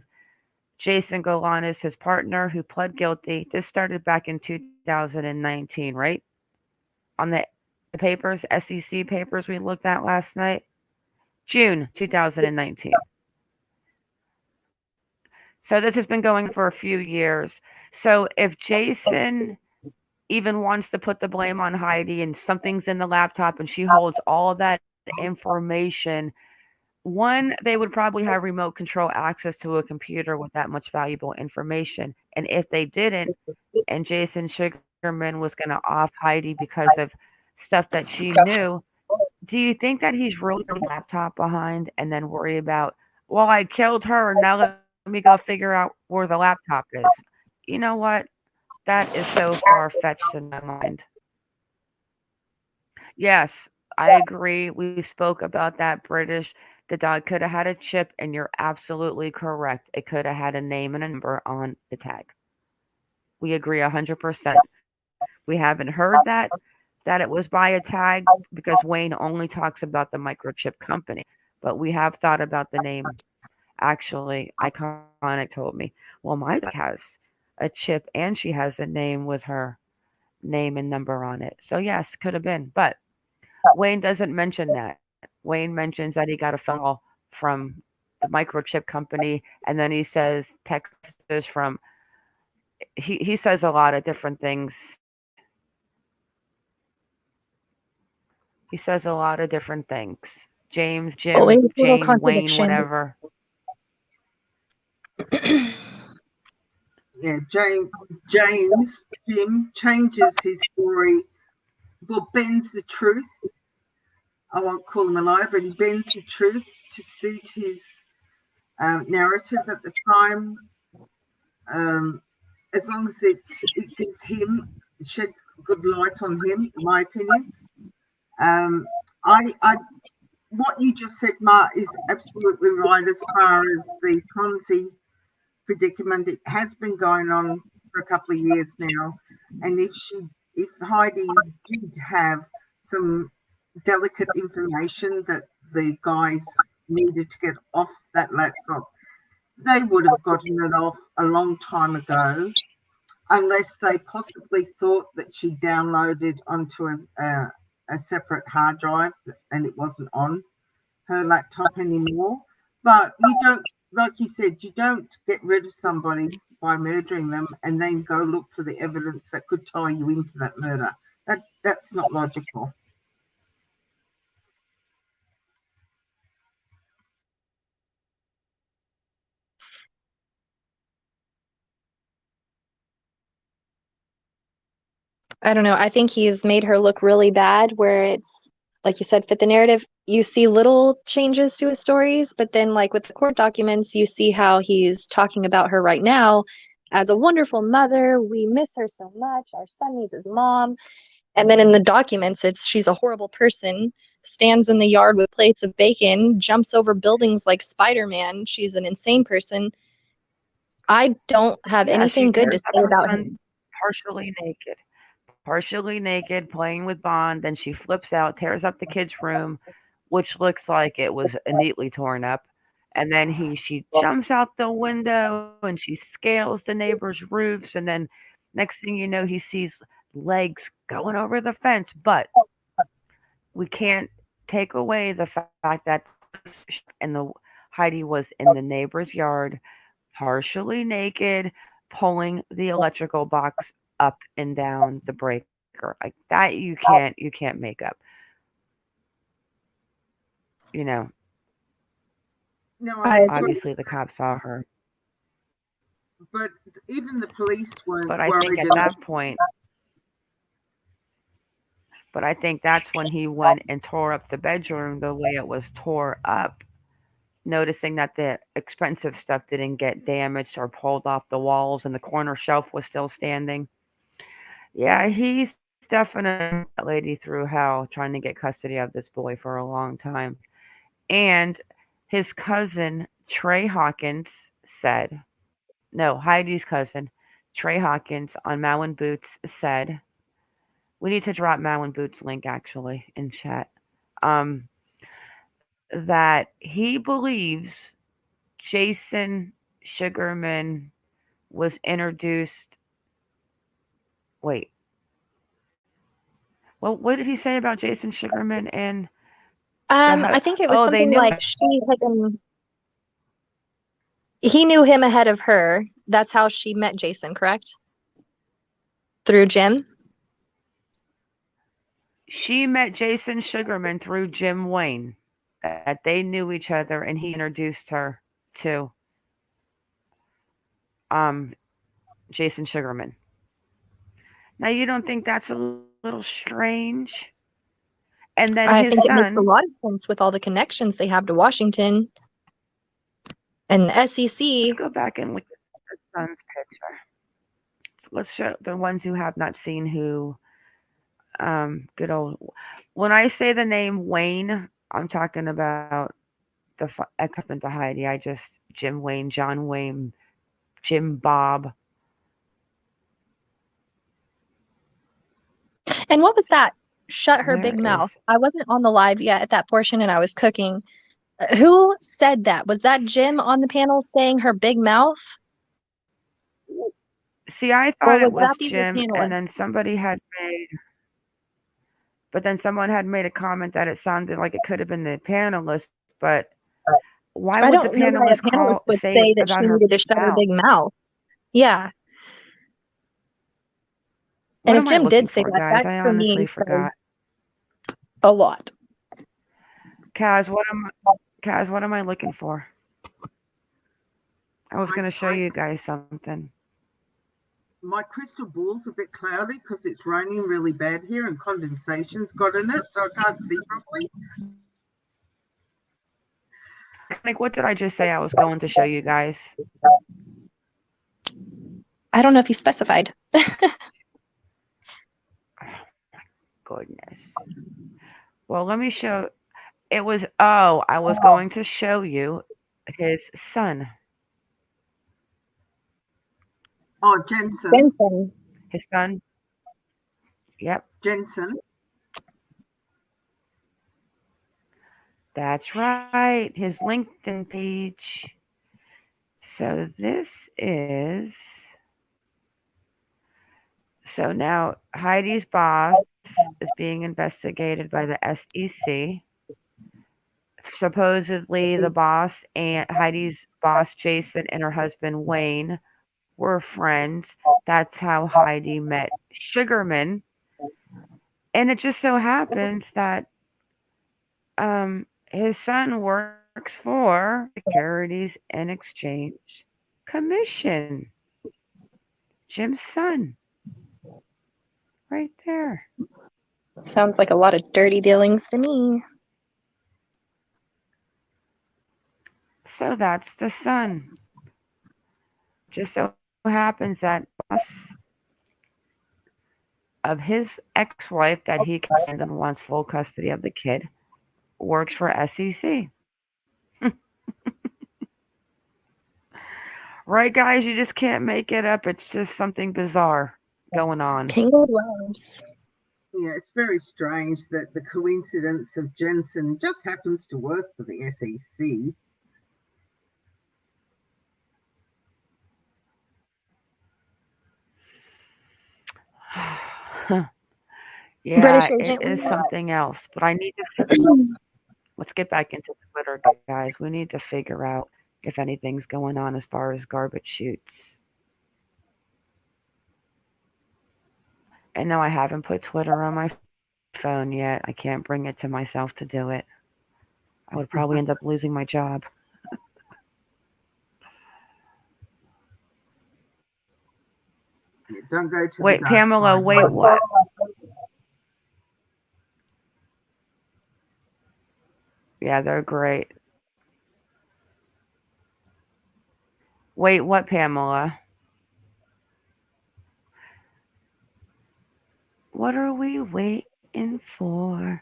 Jason Golanis, his partner, who pled guilty. This started back in 2019, right? On the papers, SEC papers we looked at last night. June 2019. So this has been going for a few years. So if Jason even wants to put the blame on Heidi and something's in the laptop and she holds all of that information, one, they would probably have remote control access to a computer with that much valuable information. And if they didn't, and Jason Sugarman was going to off Heidi because of stuff that she knew, do you think that he's really the laptop behind and then worry about, well, I killed her, now let me go figure out where the laptop is? You know what? That is so far-fetched in my mind. Yes, I agree. We spoke about that British. The dog could have had a chip, and you're absolutely correct. It could have had a name and a number on the tag. We agree 100%. We haven't heard that it was by a tag because Wayne only talks about the microchip company. But we have thought about the name. Actually, Iconic told me, well, my dog has a chip and she has a name with her name and number on it. So, yes, could have been. But Wayne doesn't mention that. Wayne mentions that he got a phone call from the microchip company, and then he says text messages from. He says a lot of different things. He says a lot of different things. James, Always Jim, a little Jane, Wayne, contradiction. whatever. Yeah, Jim changes his story, but bends the truth. I won't call him a liar, but he bends the truth to suit his narrative at the time. As long as it gives him, sheds good light on him, in my opinion. I what you just said, Mark, is absolutely right as far as the Ponzi predicament. It has been going on for a couple of years now, and if Heidi did have some delicate information that the guys needed to get off that laptop, they would have gotten it off a long time ago, unless they possibly thought that she downloaded onto a separate hard drive and it wasn't on her laptop anymore. But you don't, like you said, you don't get rid of somebody by murdering them and then go look for the evidence that could tie you into that murder. That's not logical. I don't know. I think he's made her look really bad where it's, like you said, fit the narrative. You see little changes to his stories, but then, like with the court documents, you see how he's talking about her right now as a wonderful mother. We miss her so much. Our son needs his mom. And then in the documents, it's she's a horrible person, stands in the yard with plates of bacon, jumps over buildings like Spider-Man. She's an insane person. I don't have Yeah, she anything good to tears up say her about son's him. partially naked, playing with Bond. Then she flips out, tears up the kid's room, which looks like it was neatly torn up. And then she jumps out the window and she scales the neighbors' roofs. And then next thing you know, he sees legs going over the fence. But we can't take away the fact that and the Heidi was in the neighbor's yard, partially naked, pulling the electrical box up and down the breaker. Like that you can't make up. You know, No, I I agree. agree. obviously the cops saw her. But even the police weren't But I think worried at enough. that point, but I think that's when he went and tore up the bedroom the way it was tore up, noticing that the expensive stuff didn't get damaged or pulled off the walls and the corner shelf was still standing. Yeah, he's definitely that lady through hell trying to get custody of this boy for a long time. And his cousin, Trey Hawkins, said, no, Heidi's cousin, Trey Hawkins on Mowen Boots said, we need to drop Mowen Boots link actually in chat, um, that he believes Jason Sugarman was introduced. Wait, well, what did he say about Jason Sugarman and I think it was oh, they something knew like he knew him ahead of her. That's how she met Jason, correct? Through Jim? she met Jason Sugarman through Jim Wayne, that they knew each other and he introduced her to um, Jason Sugarman. Now, you don't think that's a little strange? And then his I think it son, makes a lot of sense with all the connections they have to Washington and the let's SEC. go back and look at his son's picture. Let's show the ones who have not seen who Good old. When I say the name Wayne, I'm talking about the ex-husband to Heidi. I just Jim Wayne, John Wayne, Jim Bob. And what was that? Shut her Where big is mouth. I wasn't on the live yet at that portion and I was cooking. Who said that? Was that Jim on the panel saying her big mouth? See, I Or thought it was was that the other Jim, and then panelists? somebody had made, but then someone had made a comment that it sounded like it could have been the panelist. But why I would the don't know why a panelist panelist would say say that about she her needed to shut her mouth? big mouth. Yeah. What And if am I Jim looking did say for, that, guys? that I for me honestly says forgot. a lot. Kaz, what am I looking for? I was going to show you guys something. My crystal ball's a bit cloudy because it's raining really bad here and condensation's got in it, so I can't see properly. Like, what did I just say I was going to show you guys? I don't know if you specified. Goodness. Well, let me show. It was, I was going to show you his son. Oh, Jensen. Jensen. His son. Yep. Jensen. That's right. His LinkedIn page. So this is. So now Heidi's boss is being investigated by the SEC. Supposedly, the boss and Heidi's boss, Jason, and her husband, Wayne, were friends. That's how Heidi met Sugarman. And it just so happens that his son works for Securities and Exchange Commission. Jim's son. Right there. Sounds like a lot of dirty dealings to me. So that's the son. Just so happens that boss of his ex-wife that he can and wants full custody of the kid works for SEC. Right, guys? You just can't make it up. It's just something bizarre going on. Tangled Wells. Yeah, it's very strange that the coincidence of Jensen just happens to work for the SEC. Yeah, British it agent. is something else. But I need to. Let's get back into Twitter, guys. We need to figure out if anything's going on as far as garbage chutes. And no, I haven't put Twitter on my phone yet. I can't bring it to myself to do it. I would probably end up losing my job. Yeah, don't go to Wait, the dark Pamela, side. wait, what? Yeah, they're great. Wait, what, Pamela? What are we waiting for?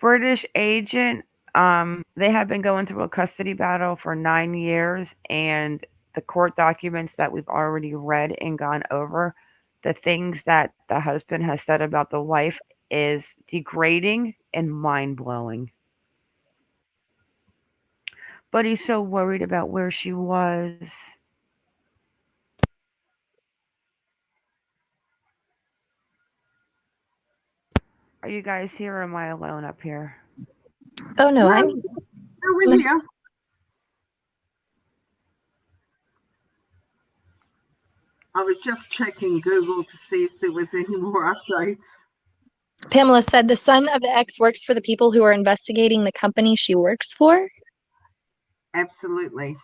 British agent, they have been going through a custody battle for 9 years, and the court documents that we've already read and gone over, the things that the husband has said about the wife is degrading and mind-blowing. But he's so worried about where she was. Are you guys here or am I alone up here? Oh no, No, we're here. I was just checking Google to see if there was any more updates. Pamela said the son of the ex works for the people who are investigating the company she works for. Absolutely.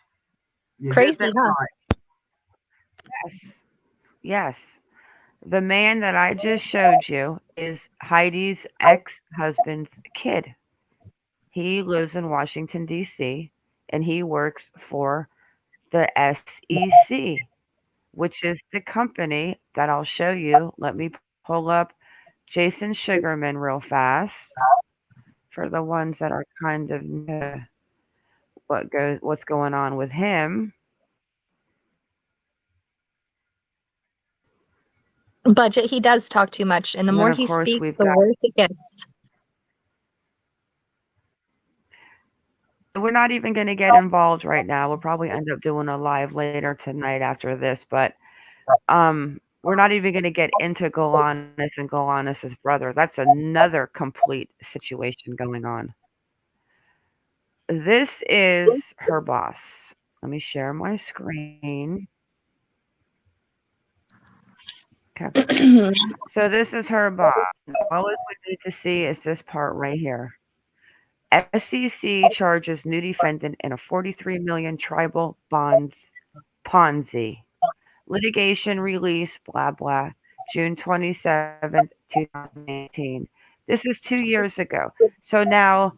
You heard Crazy, that huh? right. Yes. The man that I just showed you is Heidi's ex-husband's kid. He lives in Washington, D.C., and he works for the SEC. which is the company that I'll show you. Let me pull up Jason Sugarman real fast for the ones that are kind of what's going on with him. Budget, he does talk too much, and the And then more of he course speaks, we've the got. worse it gets. We're not even going to get involved right now. We'll probably end up doing a live later tonight after this, but we're not even going to get into Golanus and Golanus's brother. That's another complete situation going on. This is her boss. Let me share my screen. Okay. So this is her boss. All we need to see is this part right here. SEC charges new defendant in a 43 million tribal bonds Ponzi. Litigation release, blah, blah, June 27th, 2018. This is 2 years ago. So now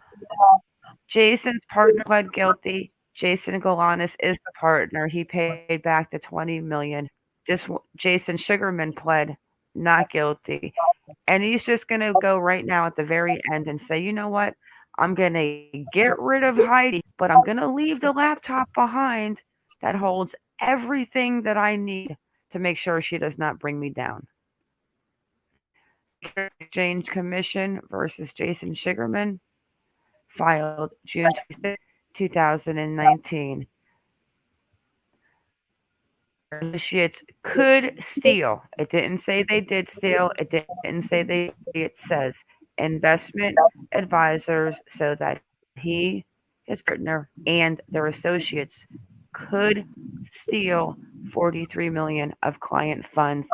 Jason's partner pled guilty. Jason Galanis is the partner. He paid back the 20 million. Just Jason Sugarman pled not guilty. And he's just going to go right now at the very end and say, you know what? I'm going to get rid of Heidi, but I'm going to leave the laptop behind that holds everything that I need to make sure she does not bring me down. Exchange Commission versus Jason Sugarman filed June 26, 2019. Associates could steal. It didn't say they did steal. It didn't say they. It says investment advisors so that he, his partner, and their associates could steal 43 million of client funds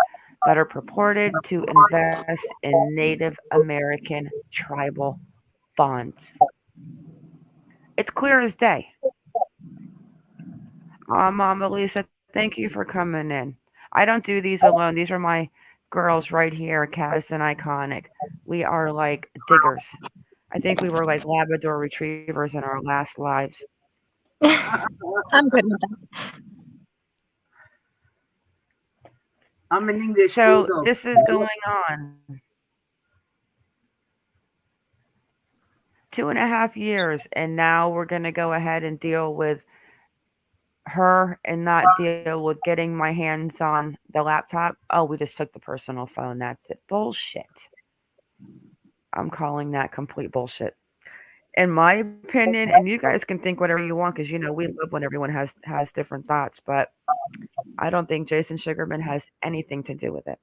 that are purported to invest in Native American tribal bonds. It's clear as day. Mama Lisa, thank you for coming in. I don't do these alone. These are my girls right here, Kaz and Iconic. We are like diggers. I think we were like Labrador retrievers in our last lives. I'm good with that. I'm an English So bulldog. this is going on. 2.5 years, and now we're going to go ahead and deal with her and not deal with getting my hands on the laptop. Oh, we just took the personal phone. That's it. Bullshit. I'm calling that complete bullshit. In my opinion, and you guys can think whatever you want because we love when everyone has different thoughts, but I don't think Jason Sugarman has anything to do with it.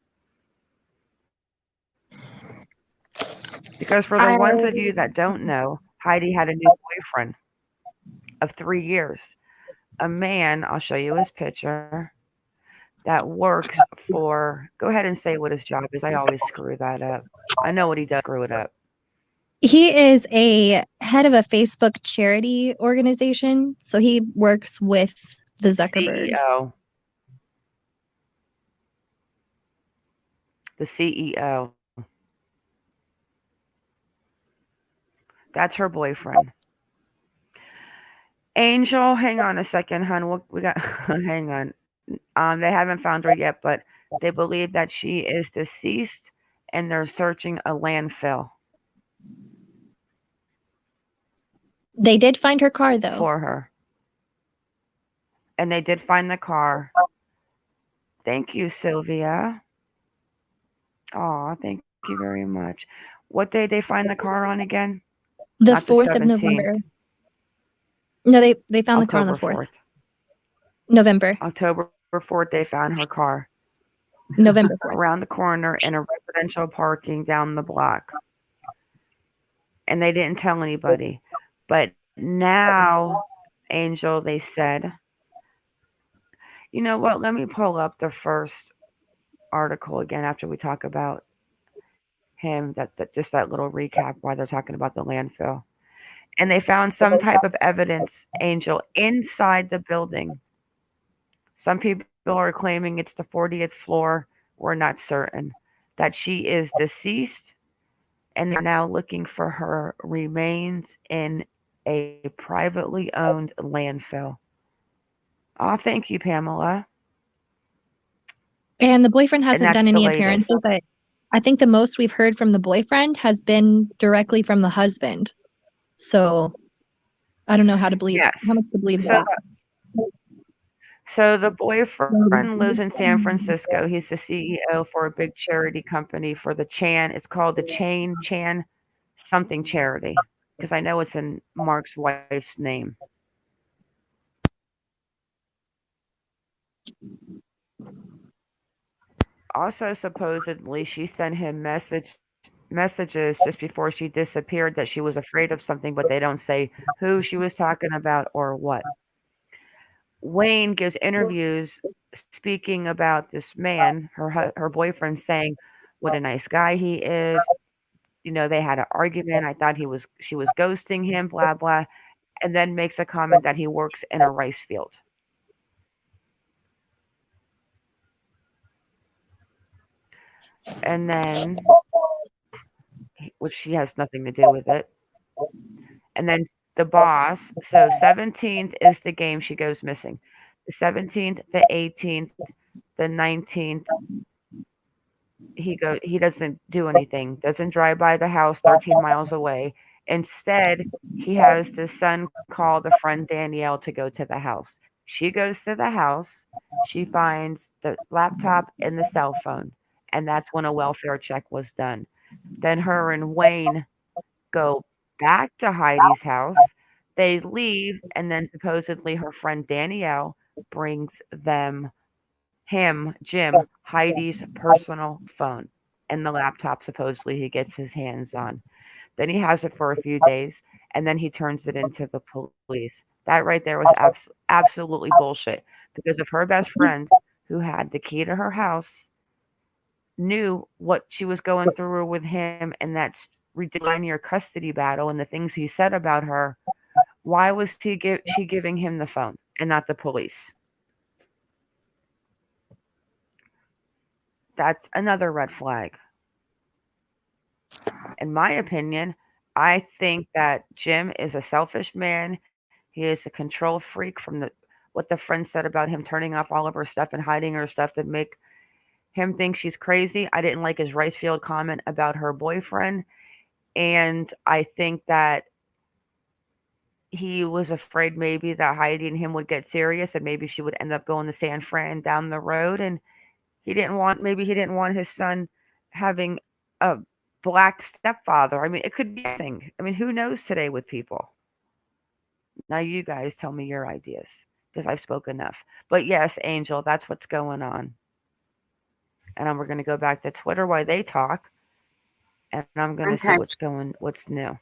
Because for the ones of you that don't know, Heidi had a new boyfriend of 3 years. A man, I'll show you his picture, that works for, go ahead and say what his job is. I always screw that up. I know what he does, screw it up. He is a head of a Facebook charity organization, so he works with the Zuckerbergs. CEO. The CEO. That's her boyfriend. Angel, hang on a second, hon. We got hang on. They haven't found her yet, but they believe that she is deceased, and they're searching a landfill. They did find her car, though. For her. And they did find the car. Thank you, Sylvia. Aw, thank you very much. What day they find the car on again? The Not 4th the of November. 17th. No, they found the car on the October 4th. November. October 4th, they found her car. November 4th. Around the corner in a residential parking down the block. And they didn't tell anybody. But now, Angel, they said, you know what? Let me pull up the first article again after we talk about him. That just that little recap why they're talking about the landfill. And they found some type of evidence, Angel, inside the building. Some people are claiming it's the 40th floor. We're not certain. That she is deceased, and they're now looking for her remains in a privately owned landfill. Oh, thank you, Pamela. And the boyfriend And hasn't that's done the any latest. appearances. I think the most we've heard from the boyfriend has been directly from the husband. So I don't know how much to believe So, that. so the boyfriend lives in San Francisco. He's the CEO for a big charity company for the Chan. It's called the Chan something charity, because I know it's in Mark's wife's name. Also, supposedly, she sent him messages just before she disappeared that she was afraid of something, but they don't say who she was talking about or what. Wayne gives interviews speaking about this man, her boyfriend, saying what a nice guy he is. You know, they had an argument. I thought she was ghosting him, blah blah, and then makes a comment that he works in a rice field. And then, which she has nothing to do with it. And then the boss. So 17th is the game she goes missing. The 17th, the 18th, the 19th, he doesn't do anything. Doesn't drive by the house 13 miles away. Instead, he has his son call the friend Danielle to go to the house. She goes to the house. She finds the laptop and the cell phone. And that's when a welfare check was done. Then her and Wayne go back to Heidi's house. They leave, and then supposedly her friend Danielle brings Jim, Heidi's personal phone and the laptop supposedly he gets his hands on. Then he has it for a few days, and then he turns it into the police. That right there was absolutely bullshit, because if her best friend, who had the key to her house, knew what she was going through with him and that ridiculous custody battle and the things he said about her, why was she giving him the phone and not the police? That's another red flag. In my opinion, I think that Jim is a selfish man. He is a control freak from what the friend said about him turning off all of her stuff and hiding her stuff to make him think she's crazy. I didn't like his rice field comment about her boyfriend. And I think that he was afraid maybe that Heidi and him would get serious and maybe she would end up going to San Fran down the road. And he didn't want his son having a black stepfather. I mean, it could be anything. I mean, who knows today with people? Now you guys tell me your ideas, because I've spoken enough. But yes, Angel, that's what's going on. And we're going to go back to Twitter while they talk, and I'm going to see what's new.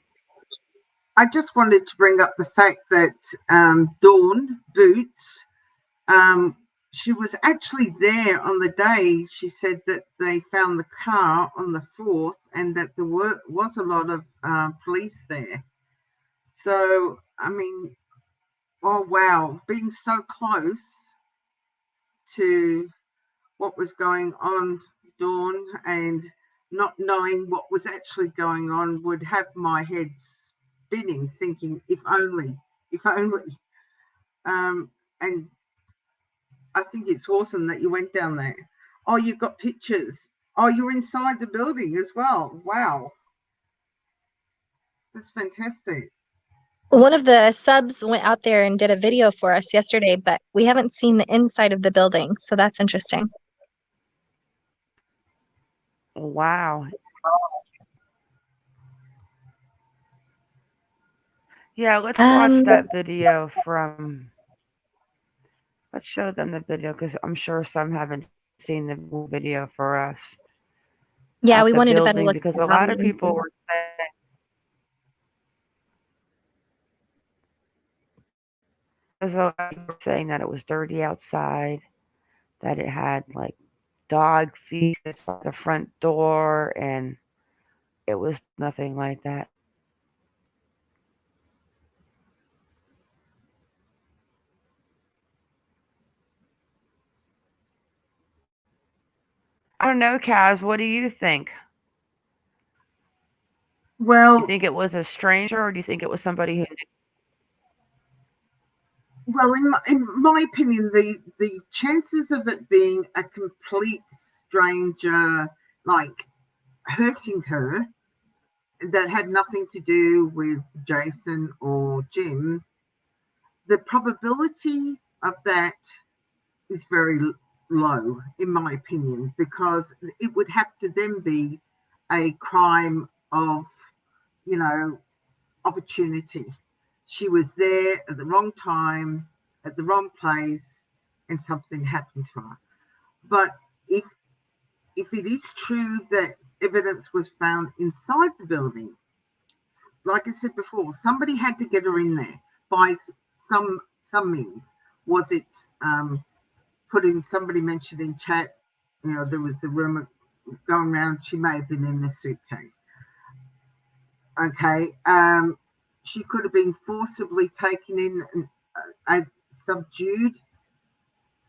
I just wanted to bring up the fact that Dawn Boots, she was actually there on the day. She said that they found the car on the 4th and that there was a lot of police there. So, I mean, oh wow, being so close to what was going on, Dawn, and not knowing what was actually going on would have my head spinning, thinking, if only. And I think it's awesome that you went down there. Oh, you've got pictures. Oh, you're inside the building as well. Wow. That's fantastic. One of the subs went out there and did a video for us yesterday, but we haven't seen the inside of the building, so that's interesting. Wow. Yeah, let's watch that video from. Let's show them the video, because I'm sure some haven't seen the video for us. Yeah, we wanted a better look, because a lot of people were saying that it was dirty outside, that it had like dog feces at the front door, and it was nothing like that. I don't know, Kaz, what do you think? Well, you think it was a stranger, or do you think it was somebody who knew? Well, in my opinion, the chances of it being a complete stranger, like hurting her, that had nothing to do with Jason or Jim, the probability of that is very low, in my opinion, because it would have to then be a crime of, opportunity. She was there at the wrong time, at the wrong place, and something happened to her. But if it is true that evidence was found inside the building, like I said before, somebody had to get her in there by some means. Was it somebody mentioned in chat, there was a rumor going around she may have been in a suitcase. Okay. She could have been forcibly taken in, subdued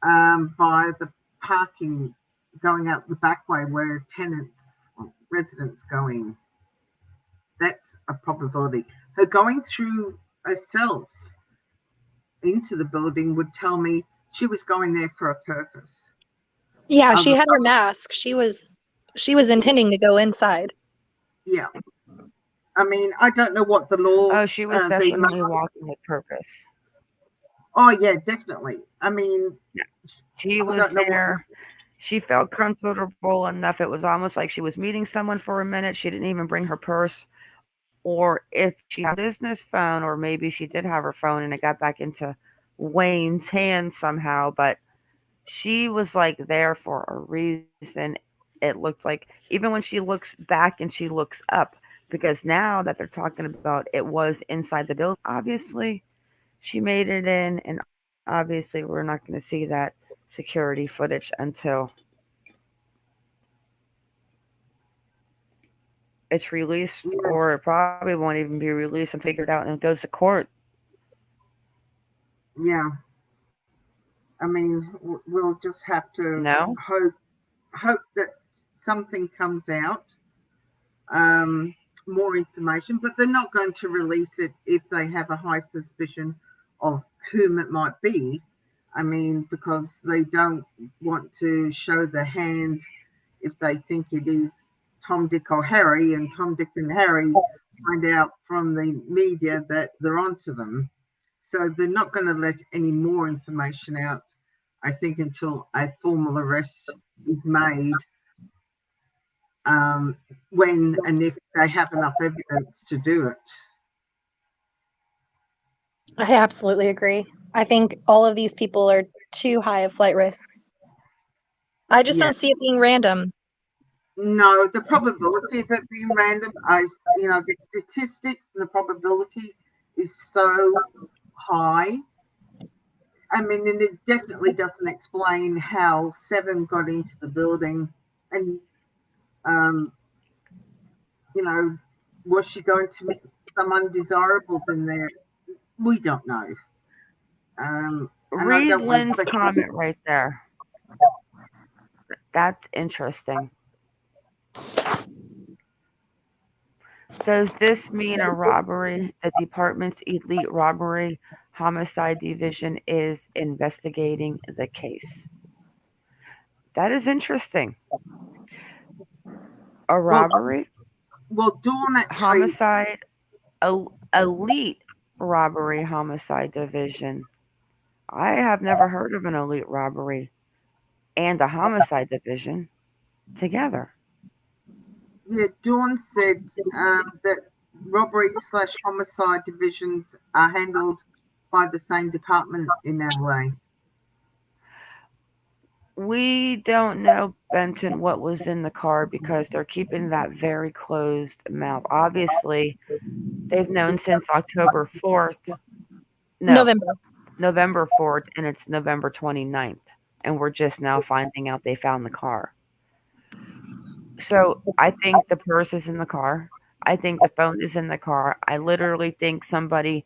by the parking going out the back way where tenants or residents go in. That's a probability. Her going through herself into the building would tell me she was going there for a purpose. Yeah, she had her mask. She was intending to go inside. Yeah. I mean, I don't know what the laws. Oh, she was definitely walking with purpose. Oh, yeah, definitely. I mean, yeah. She was there. She felt comfortable enough. It was almost like she was meeting someone for a minute. She didn't even bring her purse. Or if she had a business phone, or maybe she did have her phone and it got back into Wayne's hands somehow. But she was like there for a reason. It looked like, even when she looks back and she looks up, because now that they're talking about it was inside the building, obviously she made it in, and obviously we're not going to see that security footage until it's released, or it probably won't even be released and figured out and it goes to court. Yeah. I mean, we'll just have to hope that something comes out, more information, but they're not going to release it if they have a high suspicion of whom it might be. I mean, because they don't want to show the hand if they think it is Tom, Dick, or Harry, and Tom, Dick, and Harry find out from the media that they're onto them. So they're not going to let any more information out, I think, until a formal arrest is made, when and if they have enough evidence to do it. I absolutely agree. I think all of these people are too high of flight risks. I just don't see it being random. No, the probability of it being random, the statistics and the probability is so high. I mean, and it definitely doesn't explain how Seven got into the building, and was she going to meet some undesirables in there? We don't know. Read Lynn's comment right there. That's interesting. Does this mean a robbery? The department's elite robbery homicide division is investigating the case. That is interesting. A robbery? Well, Dawn actually... Homicide, elite robbery homicide division. I have never heard of an elite robbery and a homicide division together. Yeah, Dawn said that robbery/homicide divisions are handled by the same department in LA. We don't know, Benton, what was in the car because they're keeping that very closed mouth. Obviously, they've known since October 4th. No, November 4th, and it's November 29th. And we're just now finding out they found the car. So I think the purse is in the car. I think the phone is in the car. I literally think somebody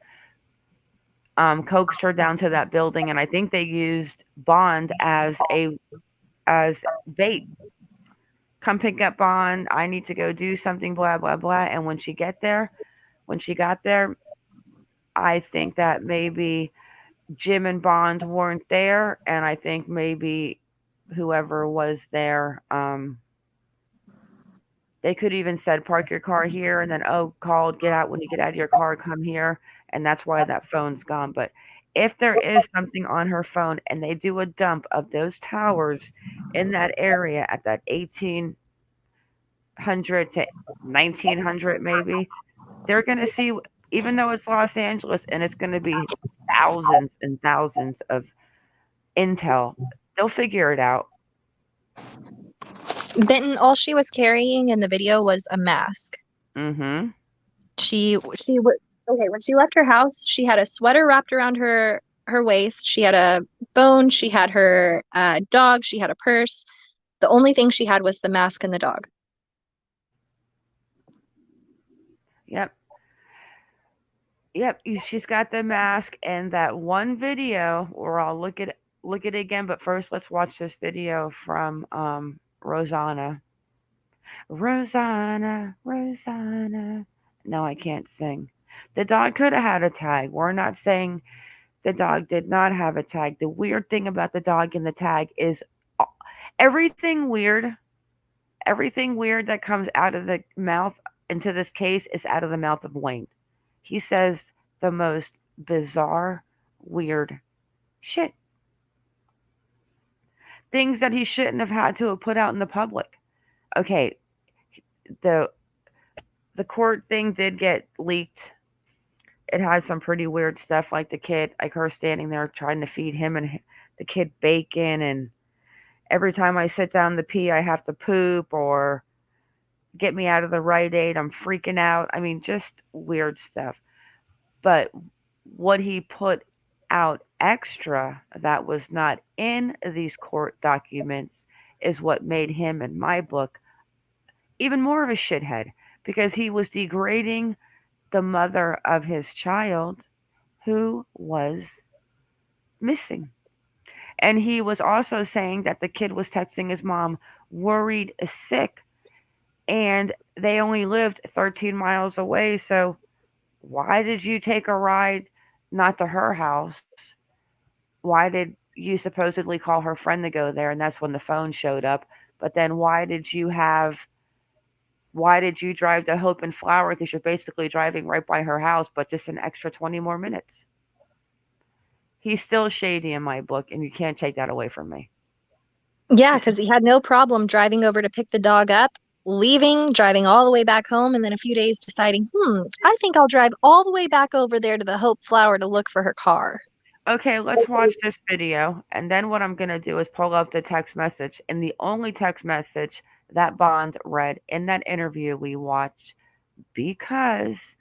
coaxed her down to that building, and I think they used Bond as bait. Come pick up Bond. I need to go do something. Blah blah blah. And when she got there, I think that maybe Jim and Bond weren't there, and I think maybe whoever was there, they could even said park your car here, and then called, get out when you get out of your car, come here, and that's why that phone's gone. But if there is something on her phone and they do a dump of those towers in that area at that 1800 to 1900 maybe, they're gonna see, even though it's Los Angeles and it's gonna be thousands and thousands of intel, they'll figure it out. Benton, all she was carrying in the video was a mask. Mm-hmm. She would okay, when she left her house, she had a sweater wrapped around her waist. She had a phone. She had her dog. She had a purse. The only thing she had was the mask and the dog. Yep. Yep. She's got the mask and that one video where I'll look at it again. But first, let's watch this video from Rosanna. Rosanna, Rosanna. No, I can't sing. The dog could have had a tag. We're not saying the dog did not have a tag. The weird thing about the dog and the tag is everything weird that comes out of the mouth into this case is out of the mouth of Wayne. He says the most bizarre, weird shit. Things that he shouldn't have had to have put out in the public. Okay, the court thing did get leaked. It had some pretty weird stuff, like the kid, like her standing there trying to feed him and the kid bacon, and every time I sit down to pee, I have to poop, or get me out of the Rite Aid, I'm freaking out. I mean, just weird stuff. But what he put out extra that was not in these court documents is what made him, in my book, even more of a shithead, because he was degrading the mother of his child who was missing. And he was also saying that the kid was texting his mom, worried, sick, and they only lived 13 miles away. So why did you take a ride not to her house? Why did you supposedly call her friend to go there? And that's when the phone showed up. But then why did you drive to Hope and Flower? Because you're basically driving right by her house, but just an extra 20 more minutes. He's still shady in my book, and you can't take that away from me. Yeah, because he had no problem driving over to pick the dog up, leaving, driving all the way back home, and then a few days deciding, I think I'll drive all the way back over there to the Hope Flower to look for her car. Okay, let's watch this video, and then what I'm going to do is pull up the text message, and the only text message that Bond read in that interview we watched, because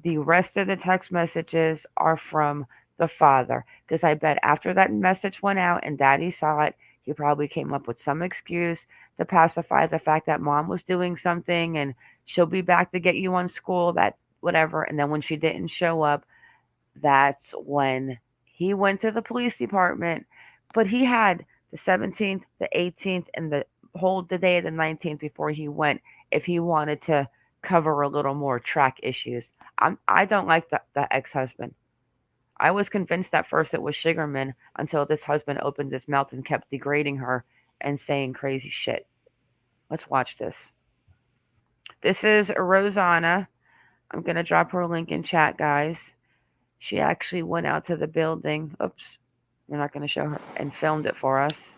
the rest of the text messages are from the father. Because I bet after that message went out and Daddy saw it, he probably came up with some excuse to pacify the fact that Mom was doing something and she'll be back to get you on school, that whatever. And then when she didn't show up, that's when he went to the police department. But he had the 17th, the 18th, and the day of the 19th before he went, if he wanted to cover a little more track issues. I don't like the ex-husband. I was convinced at first it was Sugarman until this husband opened his mouth and kept degrading her and saying crazy shit. Let's watch this. This is Rosanna. I'm going to drop her link in chat, guys. She actually went out to the building. Oops. We're not going to show her. And filmed it for us.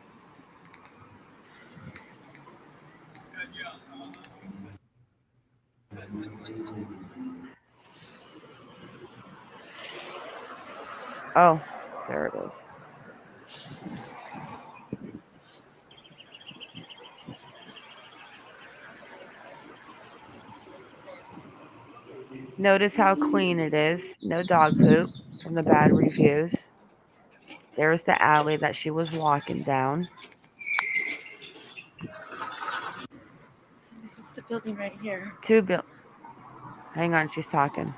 Oh, there it is. Notice how clean it is. No dog poop from the bad reviews. There's the alley that she was walking down. This is the building right here. Hang on, she's talking.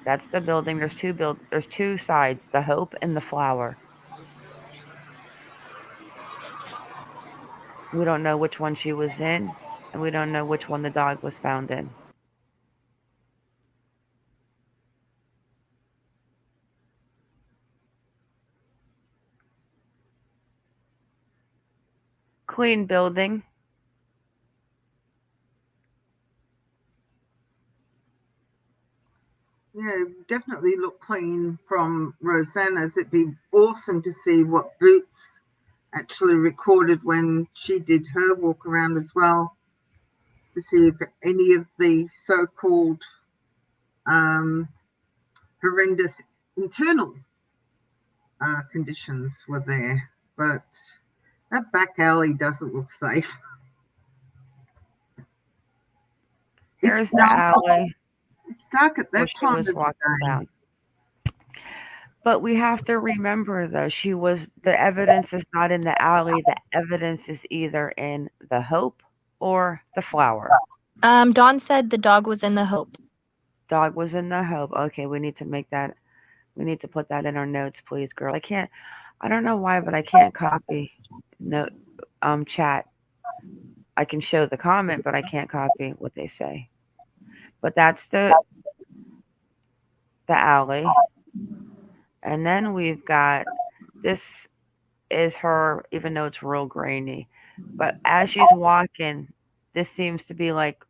That's the building. There's two sides, the Hope and the Flower. We don't know which one she was in, and we don't know which one the dog was found in. clean building. Yeah, definitely look clean from Rosanna's. It'd be awesome to see what Boots actually recorded when she did her walk around as well, to see if any of the so-called horrendous internal conditions were there. But that back alley doesn't look safe. Here's It's the dark. alley It's dark at where that she time was of walking the day. down. But we have to remember, though, the evidence is not in the alley. The evidence is either in the Hope or the Flower. Dawn said the dog was in the Hope. Dog was in the Hope. Okay, we need to put that in our notes, please, girl. I don't know why, but I can't copy note chat. I can show the comment, but I can't copy what they say. But that's the alley. And then we've got this is her, even though it's real grainy. But as she's walking, this seems to be like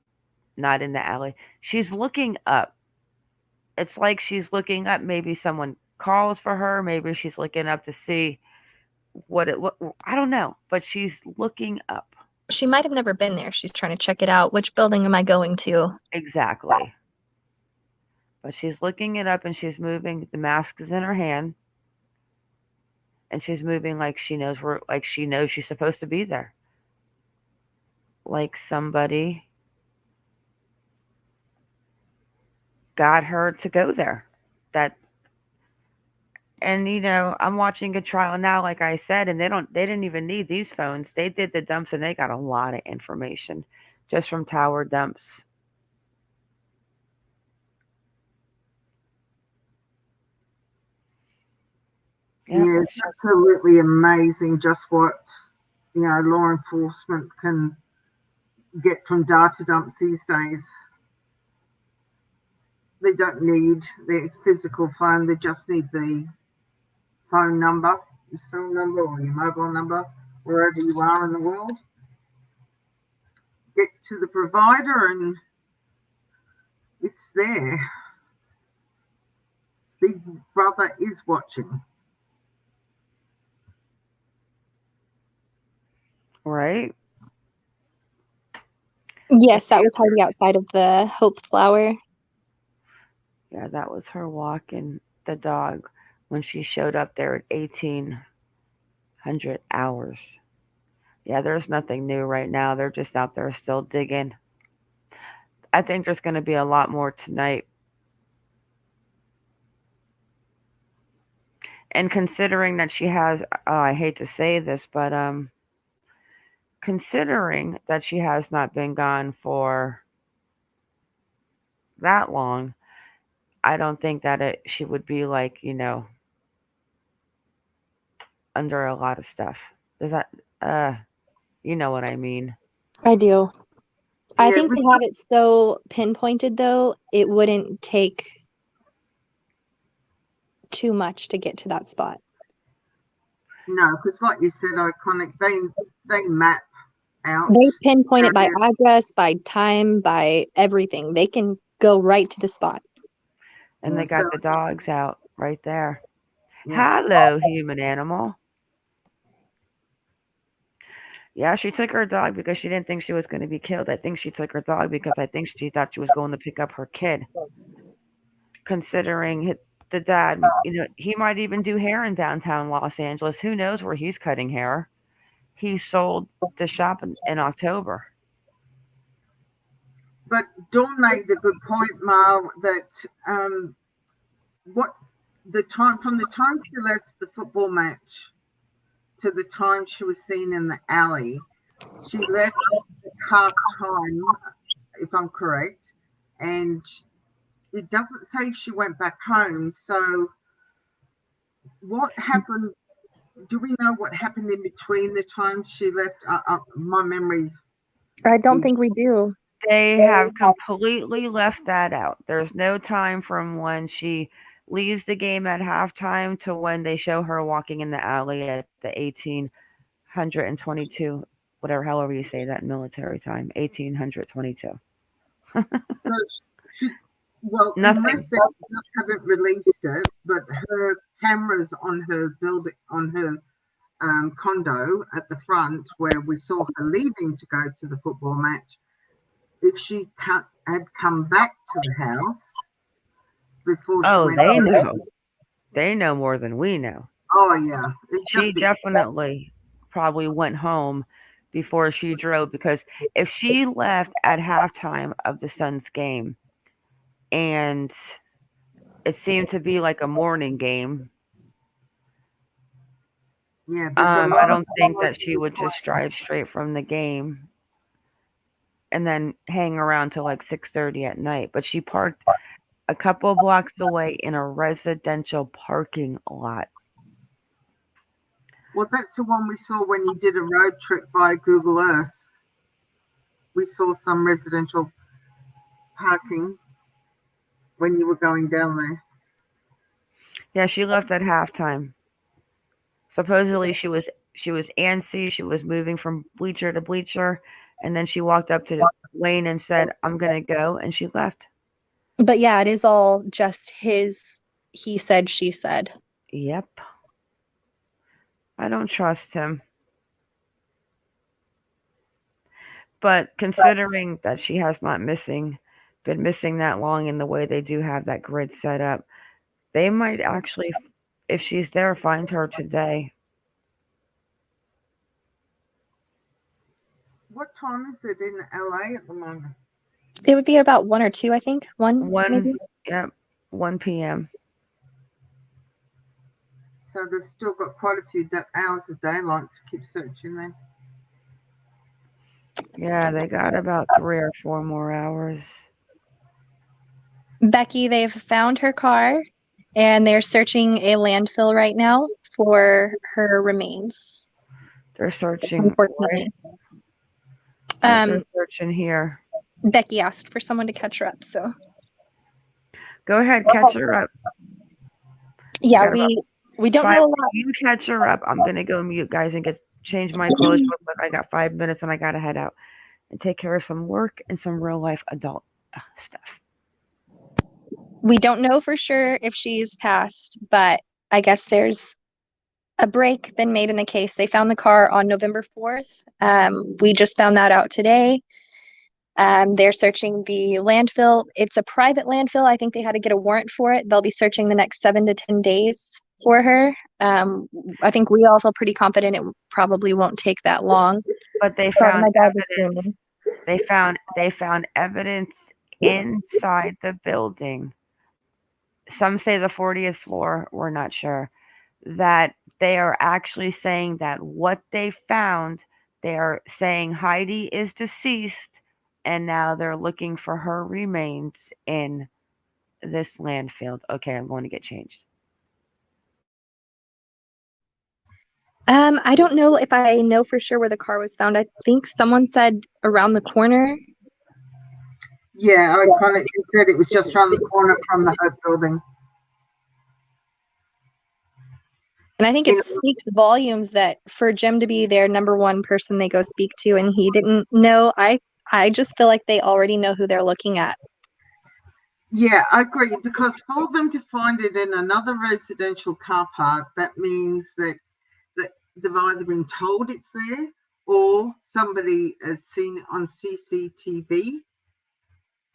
not in the alley. She's looking up. It's like she's looking up. Maybe someone calls for her. Maybe she's looking up to see what it look. I don't know, but she's looking up. She might have never been there. She's trying to check it out. Which building am I going to? Exactly. But she's looking it up and she's moving. The mask is in her hand. And she's moving like she knows she's supposed to be there. Like somebody got her to go there. That and I'm watching a trial now, like I said, and they didn't even need these phones. They did the dumps and they got a lot of information just from tower dumps. Yeah, it's absolutely amazing just what law enforcement can get from data dumps these days. They don't need their physical phone, they just need the phone number, your cell number or your mobile number, wherever you are in the world. Get to the provider and it's there. Big Brother is watching. Right? Yes, that was Heidi outside of the Hope Flower. Yeah, that was her walking the dog when she showed up there at 1800 hours. Yeah, there's nothing new right now. They're just out there still digging. I think there's going to be a lot more tonight. And considering that she has, I hate to say this, but considering that she has not been gone for that long, I don't think that she would be like, under a lot of stuff. Does that, you know what I mean? I do. I Yeah, think to have it so pinpointed, though, it wouldn't take too much to get to that spot. No, because like you said, Iconic, they map out. They pinpoint it by address, by time, by everything. They can go right to the spot. And Yeah, they got so- the dogs out right there. Yeah. Hello, human animal. Yeah, she took her dog because she didn't think she was going to be killed. I think she took her dog because I think she thought she was going to pick up her kid. Considering the dad, he might even do hair in downtown Los Angeles. Who knows where he's cutting hair? He sold the shop in October. But Dawn made a good point, Mar, that from the time she left the football match to the time she was seen in the alley, she left half time, if I'm correct, and it doesn't say she went back home. So what happened? Do we know what happened in between the time she left? My memory. I don't think we do. They have completely left that out. There's no time from when she leaves the game at halftime to when they show her walking in the alley at the 1822 whatever, however you say that in military time, 1822. So she, well, unless Nothing. they just haven't released it, but her cameras on her building, on her condo at the front, where we saw her leaving to go to the football match, if she had come back to the house before she Oh, went. they know. They know more than we know. Oh yeah, it She just be. definitely probably went home before she drove, because if she left at halftime of the Suns game and it seemed to be like a morning game, Yeah, there's a I lot of don't think cars that in she the would just drive straight from the game and then hang around till like 6:30 at night. But she parked a couple blocks away in a residential parking lot. Well, that's the one we saw when you did a road trip by Google Earth. We saw some residential parking when you were going down there. Yeah, she left at halftime. Supposedly she was antsy. She was moving from bleacher to bleacher, and then she walked up to the lane and said, "I'm gonna go," and she left. But yeah, it is all just his he said, she said. Yep. I don't trust him. But considering that she has not been missing that long in the way they do have that grid set up, they might actually, if she's there, find her today. What time is it in LA at the moment? It would be about 1 or 2, I think. 1 maybe. Yep, 1 p.m. So they've still got quite a few hours of daylight to keep searching then. Yeah, they got about 3 or 4 more hours. Becky, they've found her car and they're searching a landfill right now for her remains, They're searching. unfortunately. Right? They're searching here. Becky asked for someone to catch her up, so. Go ahead, catch her up. Yeah, we don't know a lot. You catch her up. I'm gonna go mute, guys, and change my clothes real quick. I got 5 minutes and I gotta head out and take care of some work and some real life adult stuff. We don't know for sure if she's passed, but I guess there's a break been made in the case. They found the car on November 4th. We just found that out today. They're searching the landfill. It's a private landfill. I think they had to get a warrant for it. They'll be searching the next 7 to 10 days for her. I think we all feel pretty confident it probably won't take that long. But they found evidence. They found evidence inside the building. Some say the 40th floor, we're not sure, that they are actually saying that what they found, they are saying Heidi is deceased, and now they're looking for her remains in this landfill. Okay, I'm going to get changed. I don't know if I know for sure where the car was found. I think someone said around the corner. Yeah, I kind of said it was just around the corner from the Hope building. And I think it speaks volumes that for Jim to be their number one person they go speak to and he didn't know, I just feel like they already know who they're looking at. Yeah, I agree, because for them to find it in another residential car park, that means that they've either been told it's there or somebody has seen it on CCTV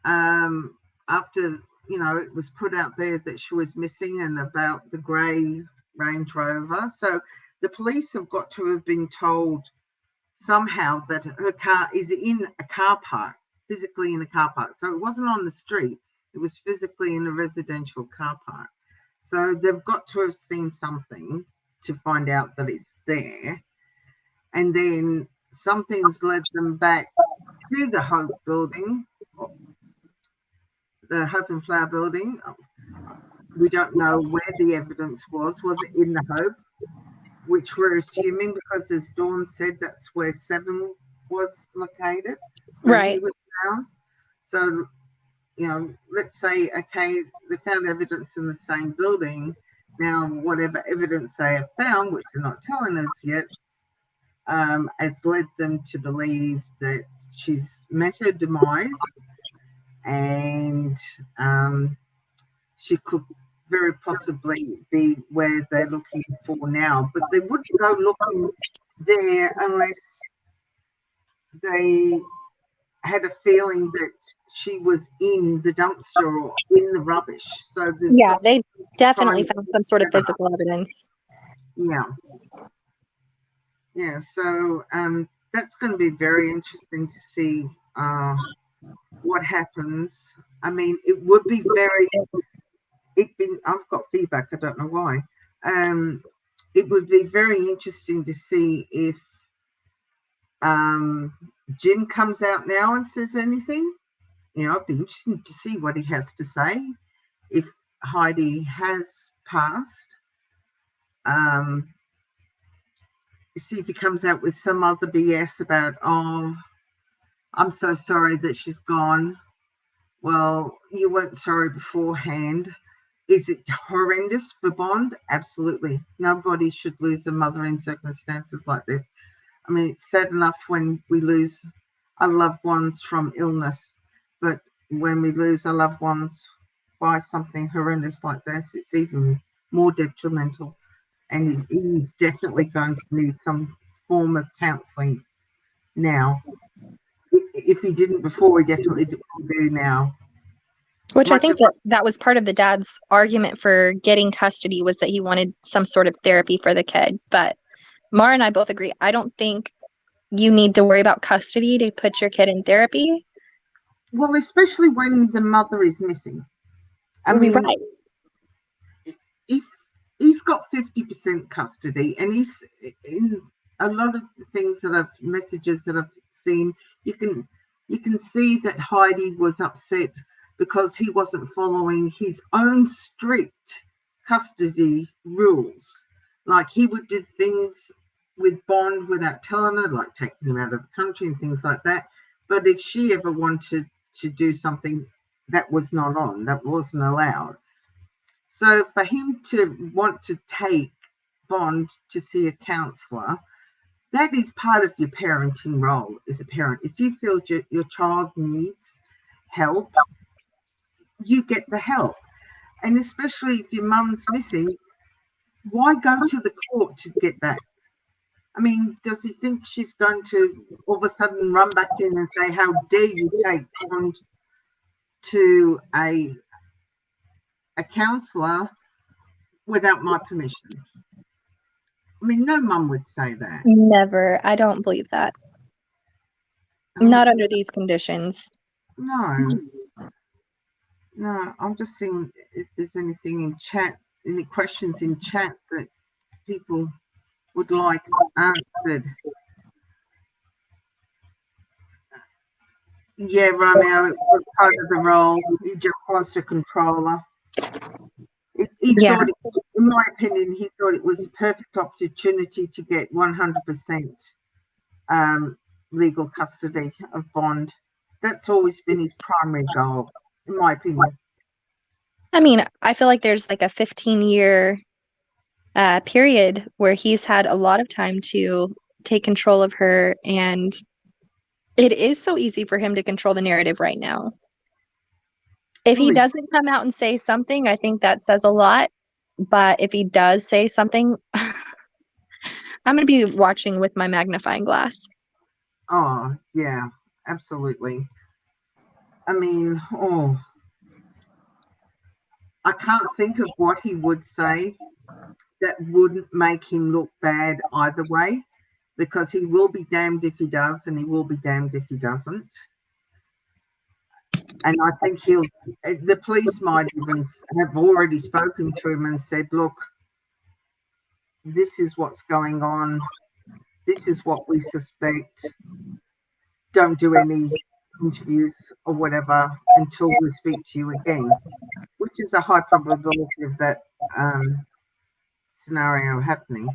after, it was put out there that she was missing and about the grey Range Rover. So the police have got to have been told somehow that her car is in a car park, physically in a car park. So it wasn't on the street, it was physically in a residential car park. So they've got to have seen something to find out that it's there. And then something's led them back to the Hope building, the Hope and Flower building. We don't know where the evidence was. Was it in the Hope? Which we're assuming, because as Dawn said, that's where 7 was located. Right. He was found. So, let's say, okay, they found evidence in the same building. Now, whatever evidence they have found, which they're not telling us yet, has led them to believe that she's met her demise, and she could very possibly be where they're looking for now. But they wouldn't go looking there unless they had a feeling that she was in the dumpster or in the rubbish. So there's Yeah, got they definitely find found some sort of together. physical evidence. Yeah. So that's going to be very interesting to see what happens. I mean, it would be very. I've got feedback. I don't know why. It would be very interesting to see if Jim comes out now and says anything. It'd be interesting to see what he has to say if Heidi has passed. See if he comes out with some other BS about, oh, I'm so sorry that she's gone. Well, you weren't sorry beforehand. Is it horrendous for Bond? Absolutely. Nobody should lose a mother in circumstances like this. I mean, it's sad enough when we lose our loved ones from illness, but when we lose our loved ones by something horrendous like this, it's even more detrimental. And he's definitely going to need some form of counselling now. If he didn't before, he definitely will do now. Which I think that was part of the dad's argument for getting custody, was that he wanted some sort of therapy for the kid. But Mar and I both agree. I don't think you need to worry about custody to put your kid in therapy. Well, especially when the mother is missing. I mean, right. If he's got 50% custody, and he's in a lot of the things messages that I've seen, you can see that Heidi was upset because he wasn't following his own strict custody rules. Like, he would do things with Bond without telling her, like taking him out of the country and things like that. But if she ever wanted to do something, that was not on, that wasn't allowed. So for him to want to take Bond to see a counsellor, that is part of your parenting role as a parent. If you feel your child needs help, you get the help. And especially if your mum's missing, why go to the court to get that? I mean, does he think she's going to all of a sudden run back in and say, how dare you take Bond to a counsellor without my permission? I mean, no mum would say that. Never. I don't believe that. Not under these conditions. No, I'm just seeing if there's anything in chat, any questions in chat that people would like answered. Yeah, Romeo, it was part of the role. He just was the controller. He thought, in my opinion, he thought it was the perfect opportunity to get 100% legal custody of Bond. That's always been his primary goal, in my opinion. I mean, I feel like there's like a 15-year period where he's had a lot of time to take control of her, and it is so easy for him to control the narrative right now. If he doesn't come out and say something, I think that says a lot. But if he does say something, I'm going to be watching with my magnifying glass. Oh, yeah, absolutely. I mean, I can't think of what he would say that wouldn't make him look bad either way, because he will be damned if he does, and he will be damned if he doesn't. And I think the police might even have already spoken to him and said, look, this is what's going on. This is what we suspect. Don't do any interviews or whatever until we speak to you again, which is a high probability of that scenario happening.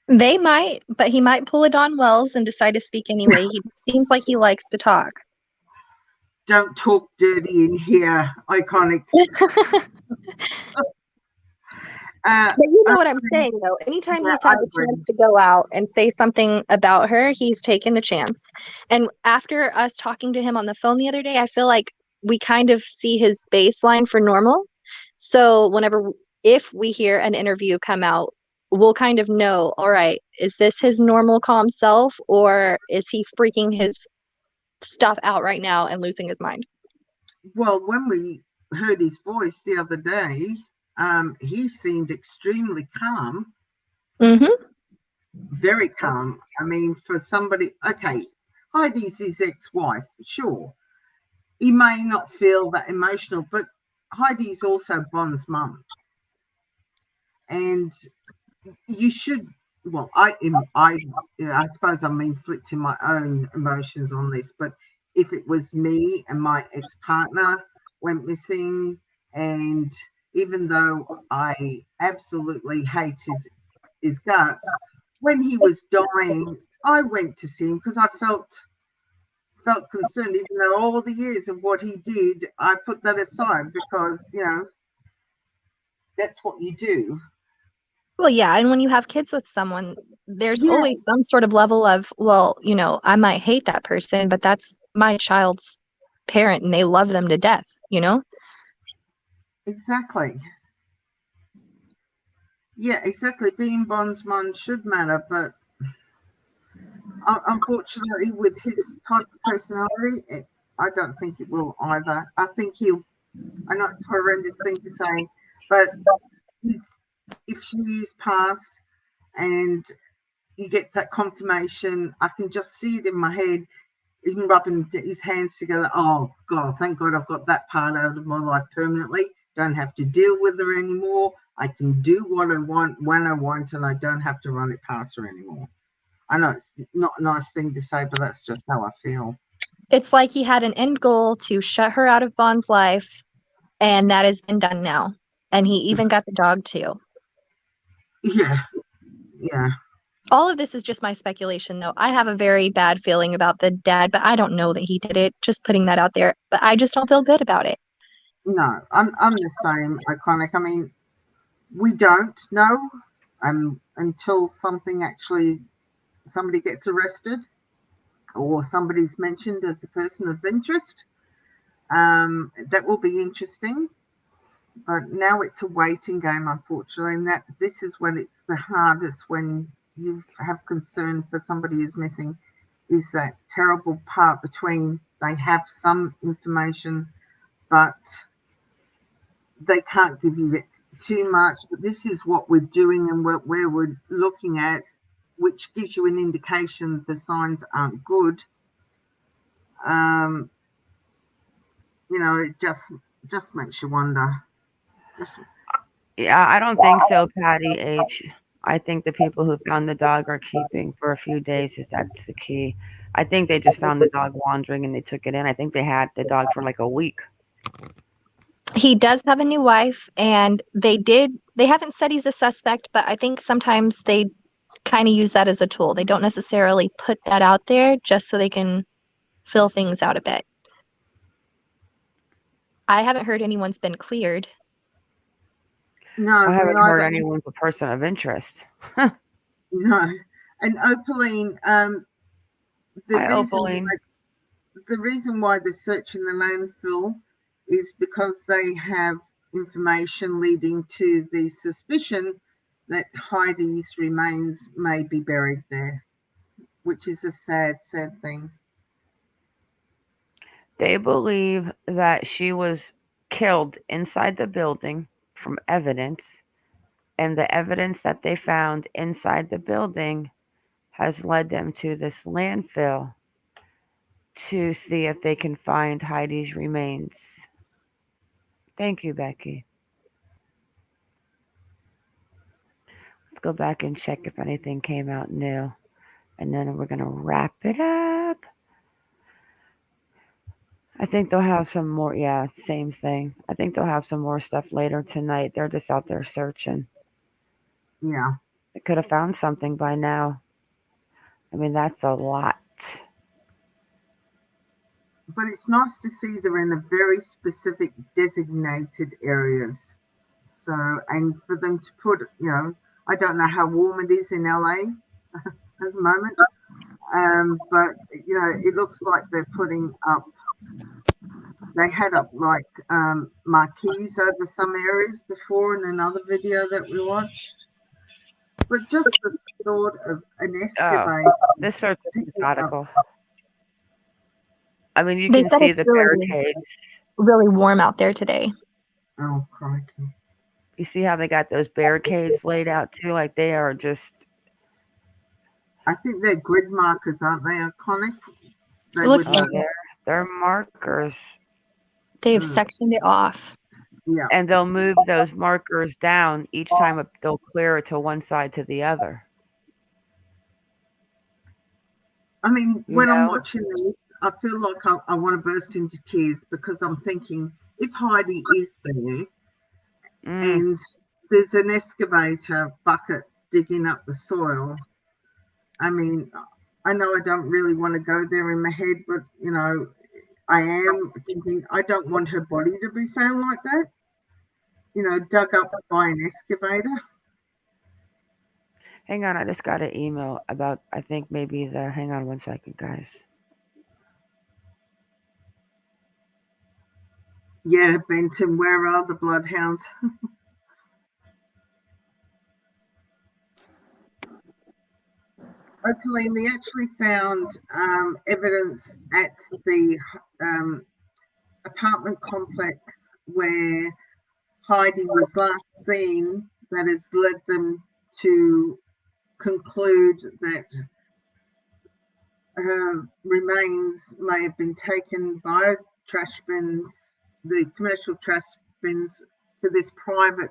They might, but he might pull a Don Wells and decide to speak anyway. He seems like he likes to talk. Don't talk dirty in here, iconic. But you know what I'm Opeline, saying, though. Anytime yeah, he's I had the agree. chance to go out and say something about her, he's taken the chance. And after us talking to him on the phone the other day, I feel like we kind of see his baseline for normal. So if we hear an interview come out, we'll kind of know, all right, is this his normal calm self, or is he freaking his stuff out right now and losing his mind? Well, when we heard his voice the other day, he seemed extremely calm, Mm-hmm. very calm. I mean, for somebody, okay, Heidi's his ex-wife, sure. He may not feel that emotional, but Heidi's also Bond's mum. And you should, well, I suppose I'm inflicting my own emotions on this, but if it was me and my ex-partner went missing, and even though I absolutely hated his guts, when he was dying, I went to see him because I felt concerned, even though all the years of what he did, I put that aside because, that's what you do. Well, yeah, and when you have kids with someone, there's Yeah, always some sort of level of, well, I might hate that person, but that's my child's parent and they love them to death, you know? exactly. Yeah, exactly. Being Bond's mum should matter, but unfortunately, with his type of personality, I don't think it will either. I think he'll. I know it's a horrendous thing to say, but if she is passed and he gets that confirmation, I can just see it in my head. Him rubbing his hands together. Oh God, thank God I've got that part out of my life permanently. Don't have to deal with her anymore. I can do what I want when I want, and I don't have to run it past her anymore. I know it's not a nice thing to say, but that's just how I feel. It's like he had an end goal to shut her out of Bond's life, and that has been done now. And he even got the dog too. Yeah, yeah. All of this is just my speculation, though. I have a very bad feeling about the dad, but I don't know that he did it. Just putting that out there. But I just don't feel good about it. No, I'm the same, Iconic. I mean, we don't know until somebody gets arrested or somebody's mentioned as a person of interest. That will be interesting. But now it's a waiting game, unfortunately, and that this is when it's the hardest when you have concern for somebody who's missing, is that terrible part between they have some information, but they can't give you too much. But this is what we're doing and where we're looking at, which gives you an indication the signs aren't good. Um, it just makes you wonder. Just Yeah, I don't think so, Patty H. I think the people who found the dog are keeping for a few days. Is that's the key. I think they just found the dog wandering and they took it in. I think they had the dog for like a week. He does have a new wife, and they haven't said he's a suspect, but I think sometimes they kind of use that as a tool. They don't necessarily put that out there just so they can fill things out a bit. I haven't heard anyone's been cleared. no, I me haven't heard either. anyone's a person of interest. No, and Opaline, the Hi, reason Opaline. the reason why they're searching the landfill is because they have information leading to the suspicion that Heidi's remains may be buried there, which is a sad, sad thing. They believe that she was killed inside the building from evidence, and the evidence that they found inside the building has led them to this landfill to see if they can find Heidi's remains. Thank you, Becky. Let's go back and check if anything came out new. And then we're going to wrap it up. I think they'll have some more. Yeah, same thing. I think they'll have some more stuff later tonight. They're just out there searching. Yeah, They could have found something by now. I mean, that's a lot. but it's nice to see they're in a very specific designated areas. So, and for them to put, I don't know how warm it is in LA at the moment, but it looks like they're putting up. They had up like marquees over some areas before in another video that we watched. But just the thought of an excavator This search is picking up. methodical. I mean, you They can said see it's the really, barricades. really warm out there today. Oh, crikey. You see how they got those barricades laid out too? Like they are just. I think they're grid markers, aren't they? Iconic. It looks like They're markers. they've sectioned it off. Yeah. And they'll move those markers down each time they'll clear it to one side to the other. I mean, when I'm watching this, I feel like I want to burst into tears because I'm thinking, if Heidi is there and there's an excavator bucket digging up the soil, I mean, I know I don't really want to go there in my head, but, I am thinking I don't want her body to be found like that, dug up by an excavator. Hang on, I just got an email about, I think maybe hang on one second, guys. Yeah, Benton, where are the bloodhounds? Okay, they actually found evidence at the apartment complex where Heidi was last seen that has led them to conclude that her remains may have been taken by trash bins, the commercial trash bins, to this private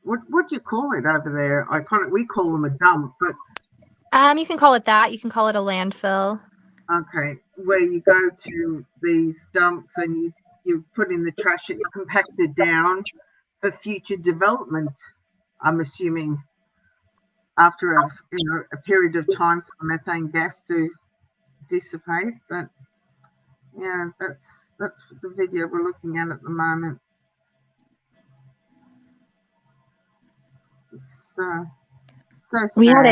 what do you call it over there? We call them a dump, but you can call it that. You can call it a landfill. Okay, where you go to these dumps and you put in the trash, it's compacted down for future development. I'm assuming after a period of time for methane gas to dissipate, but yeah, that's the video we're looking at the moment. It's so sad. We had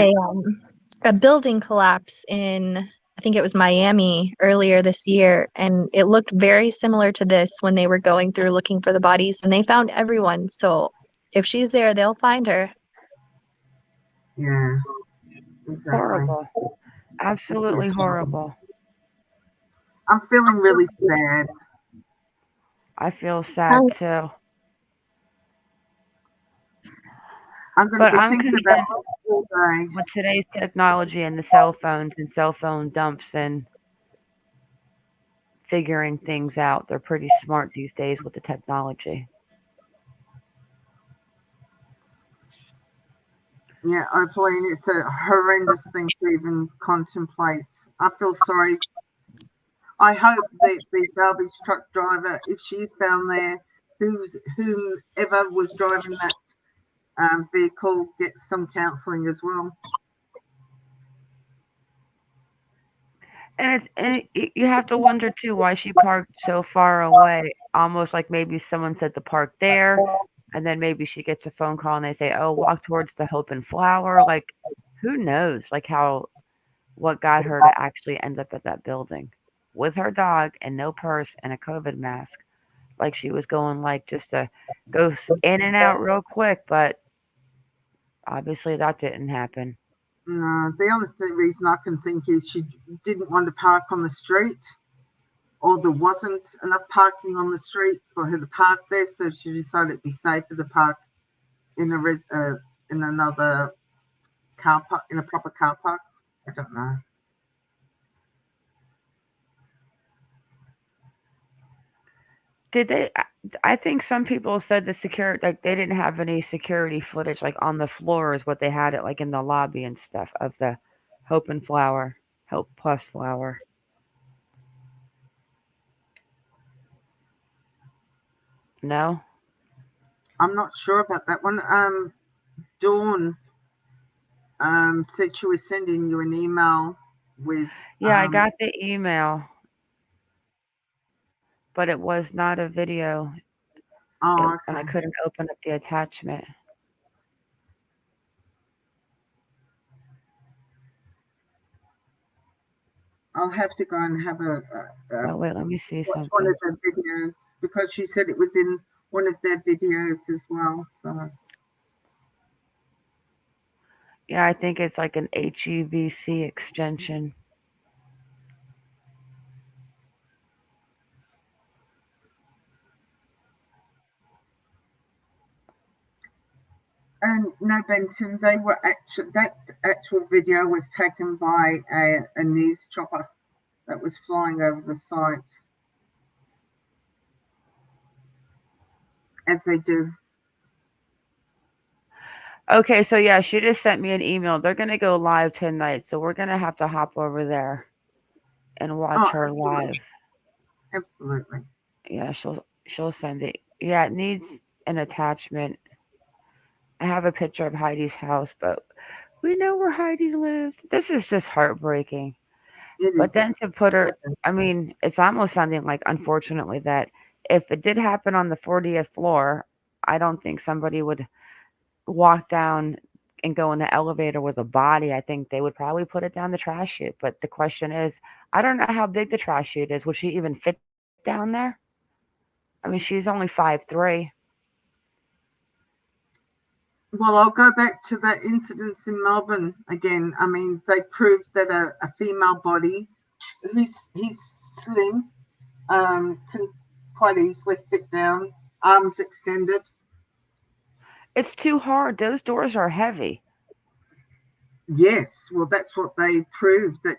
a building collapse in, I think it was Miami earlier this year, and it looked very similar to this when they were going through looking for the bodies, and they found everyone. So if she's there, they'll find her. Yeah, exactly. Horrible. Absolutely horrible. I'm feeling really sad. I feel sad too. I'm going to be thinking about it all day. With today's technology and the cell phones and cell phone dumps and figuring things out, they're pretty smart these days with the technology. Yeah, Opaline, it's a horrendous thing to even contemplate. I feel sorry. I hope that the garbage truck driver, if she's found there, whomever was driving that vehicle, gets some counselling as well. And you have to wonder too why she parked so far away, almost like maybe someone said to park there, and then maybe she gets a phone call and they say, "Oh, walk towards the Hope and Flower." Like, who knows? Like what got her to actually end up at that building with her dog and no purse and a COVID mask, like she was going like just to go in and out real quick, but obviously that didn't happen. No, the only reason I can think is she didn't want to park on the street, or there wasn't enough parking on the street for her to park there, so she decided it'd be safer to park in another car park, in a proper car park. I don't know. Did they? I think some people said the security, like they didn't have any security footage, like on the floor is what they had it like in the lobby and stuff of the Hope and Flower, Hope Plus Flower. No, I'm not sure about that one. Dawn said she was sending you an email with. Yeah, I got the email, but it was not a video. Oh, and I okay. couldn't open up the attachment. I'll have to go and have a Oh wait, let me see watch one of something. their videos because she said it was in one of their videos as well. So, Yeah, I think it's like an HEVC extension. and no, Benton, they were that actual video was taken by a news chopper that was flying over the site, as they do. Okay, so yeah, she just sent me an email. They're gonna go live tonight, so we're gonna have to hop over there and watch Oh, her absolutely, live. absolutely. Yeah, she'll send it. Yeah, it needs an attachment. I have a picture of Heidi's house, but we know where Heidi lives. This is just heartbreaking. It But is. then to put her, I mean, it's almost sounding like, unfortunately, that if it did happen on the 40th floor, I don't think somebody would walk down and go in the elevator with a body. I think they would probably put it down the trash chute. But the question is, I don't know how big the trash chute is. Would she even fit down there? I mean, she's only 5'3". Well, I'll go back to that incident in Melbourne again. I mean, they proved that a female body who's slim can quite easily fit down, arms extended. It's too hard. Those doors are heavy. Yes, well, that's what they proved, that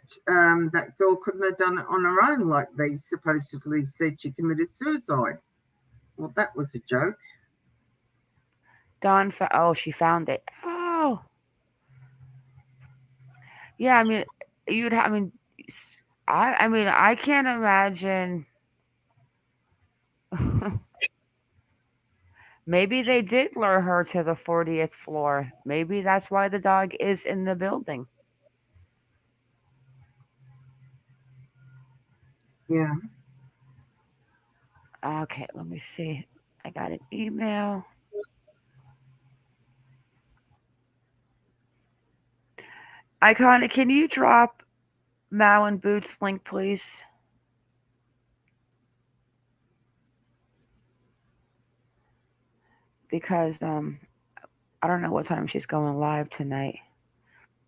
that girl couldn't have done it on her own, like they supposedly said she committed suicide. Well, that was a joke. Oh, she found it. Oh, yeah. I mean, I mean, I mean, I can't imagine. Maybe they did lure her to the 40th floor. Maybe that's why the dog is in the building. Yeah. Okay, let me see. I got an email. Iconic, can you drop Mal and Boots link, please? Because I don't know what time she's going live tonight,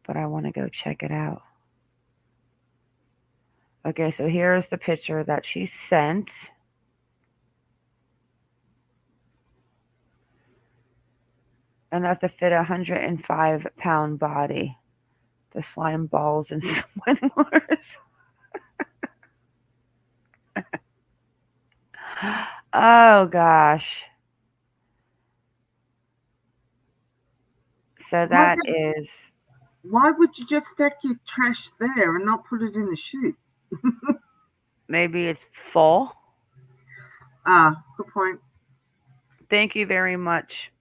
but I want to go check it out. Okay, so here's the picture that she sent. Enough to fit a 105-pound body. The slime balls and swindlers. Oh gosh. So Why, that is why would you just stack your trash there and not put it in the chute? maybe it's full. Ah, good point. Thank you very much.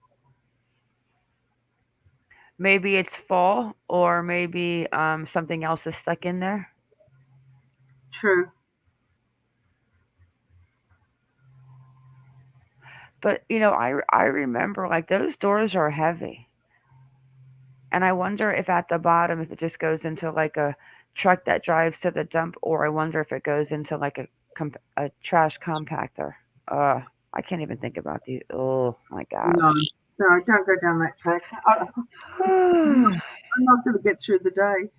Maybe it's full, or maybe something else is stuck in there. True. But I remember like those doors are heavy, and I wonder if at the bottom if it just goes into like a truck that drives to the dump, or I wonder if it goes into like a trash compactor. Uh, I can't even think about these. Oh my No, gosh. no, don't go down that track. I'm not going to get through the day.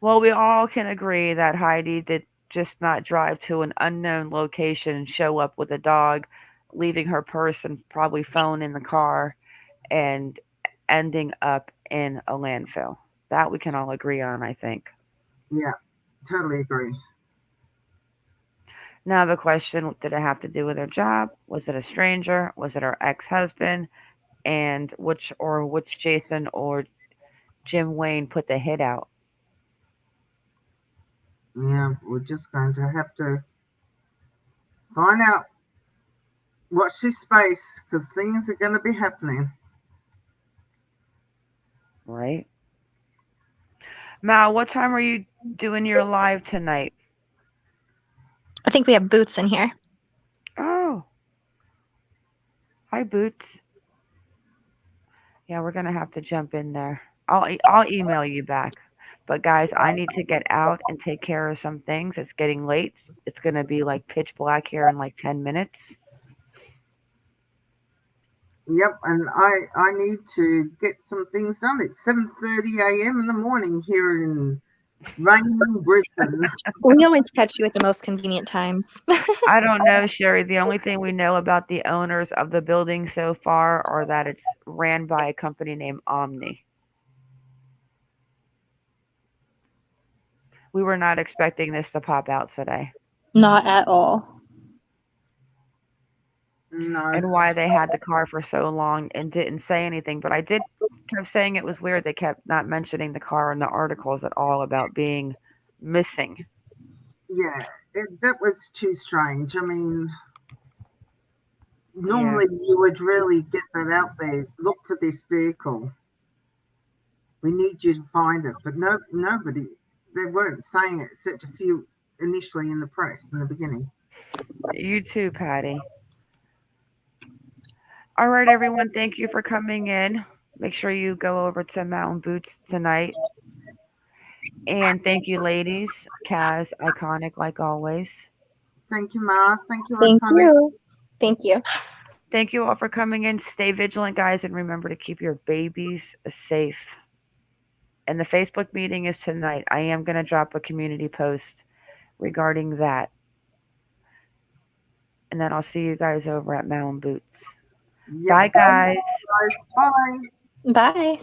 Well, we all can agree that Heidi did just not drive to an unknown location and show up with a dog, leaving her purse and probably phone in the car and ending up in a landfill. That we can all agree on, I think. Yeah, totally agree. Now, the question, did it have to do with her job? Was it a stranger? Was it her ex husband? And which Jason or Jim Wayne put the hit out? Yeah, we're just going to have to find out. Watch this space because things are going to be happening. Right? Mal, what time are you doing your live tonight? I think we have Boots in here. Oh, Hi, Boots. Yeah, we're gonna have to jump in there. I'll email you back. But guys, I need to get out and take care of some things. It's getting late. It's gonna be like pitch black here in like 10 minutes. Yep, and I need to get some things done. It's 7:30 a.m. in the morning here in raining Brisbane. We always catch you at the most convenient times. I don't know, Sherry. The only thing we know about the owners of the building so far are that it's ran by a company named Omni. We were not expecting this to pop out today. Not at all. No. And why they had the car for so long and didn't say anything. But I did kept saying it was weird. They kept not mentioning the car in the articles at all about being missing. Yeah, that was too strange. I mean, Yeah. normally you would really get that out there. Look for this vehicle. We need you to find it. But nobody, they weren't saying it except a few initially in the press in the beginning. You too, Patty. All right, everyone. Thank you for coming in. Make sure you go over to Mountain Boots tonight. And thank you, ladies. Kaz, iconic like always. Thank you, Ma. Thank you, Thank Iconic. you. Thank you. Thank you all for coming in. Stay vigilant, guys, and remember to keep your babies safe. And the Facebook meeting is tonight. I am going to drop a community post regarding that. And then I'll see you guys over at Mountain Boots. Yep. Bye, guys. Bye. Bye.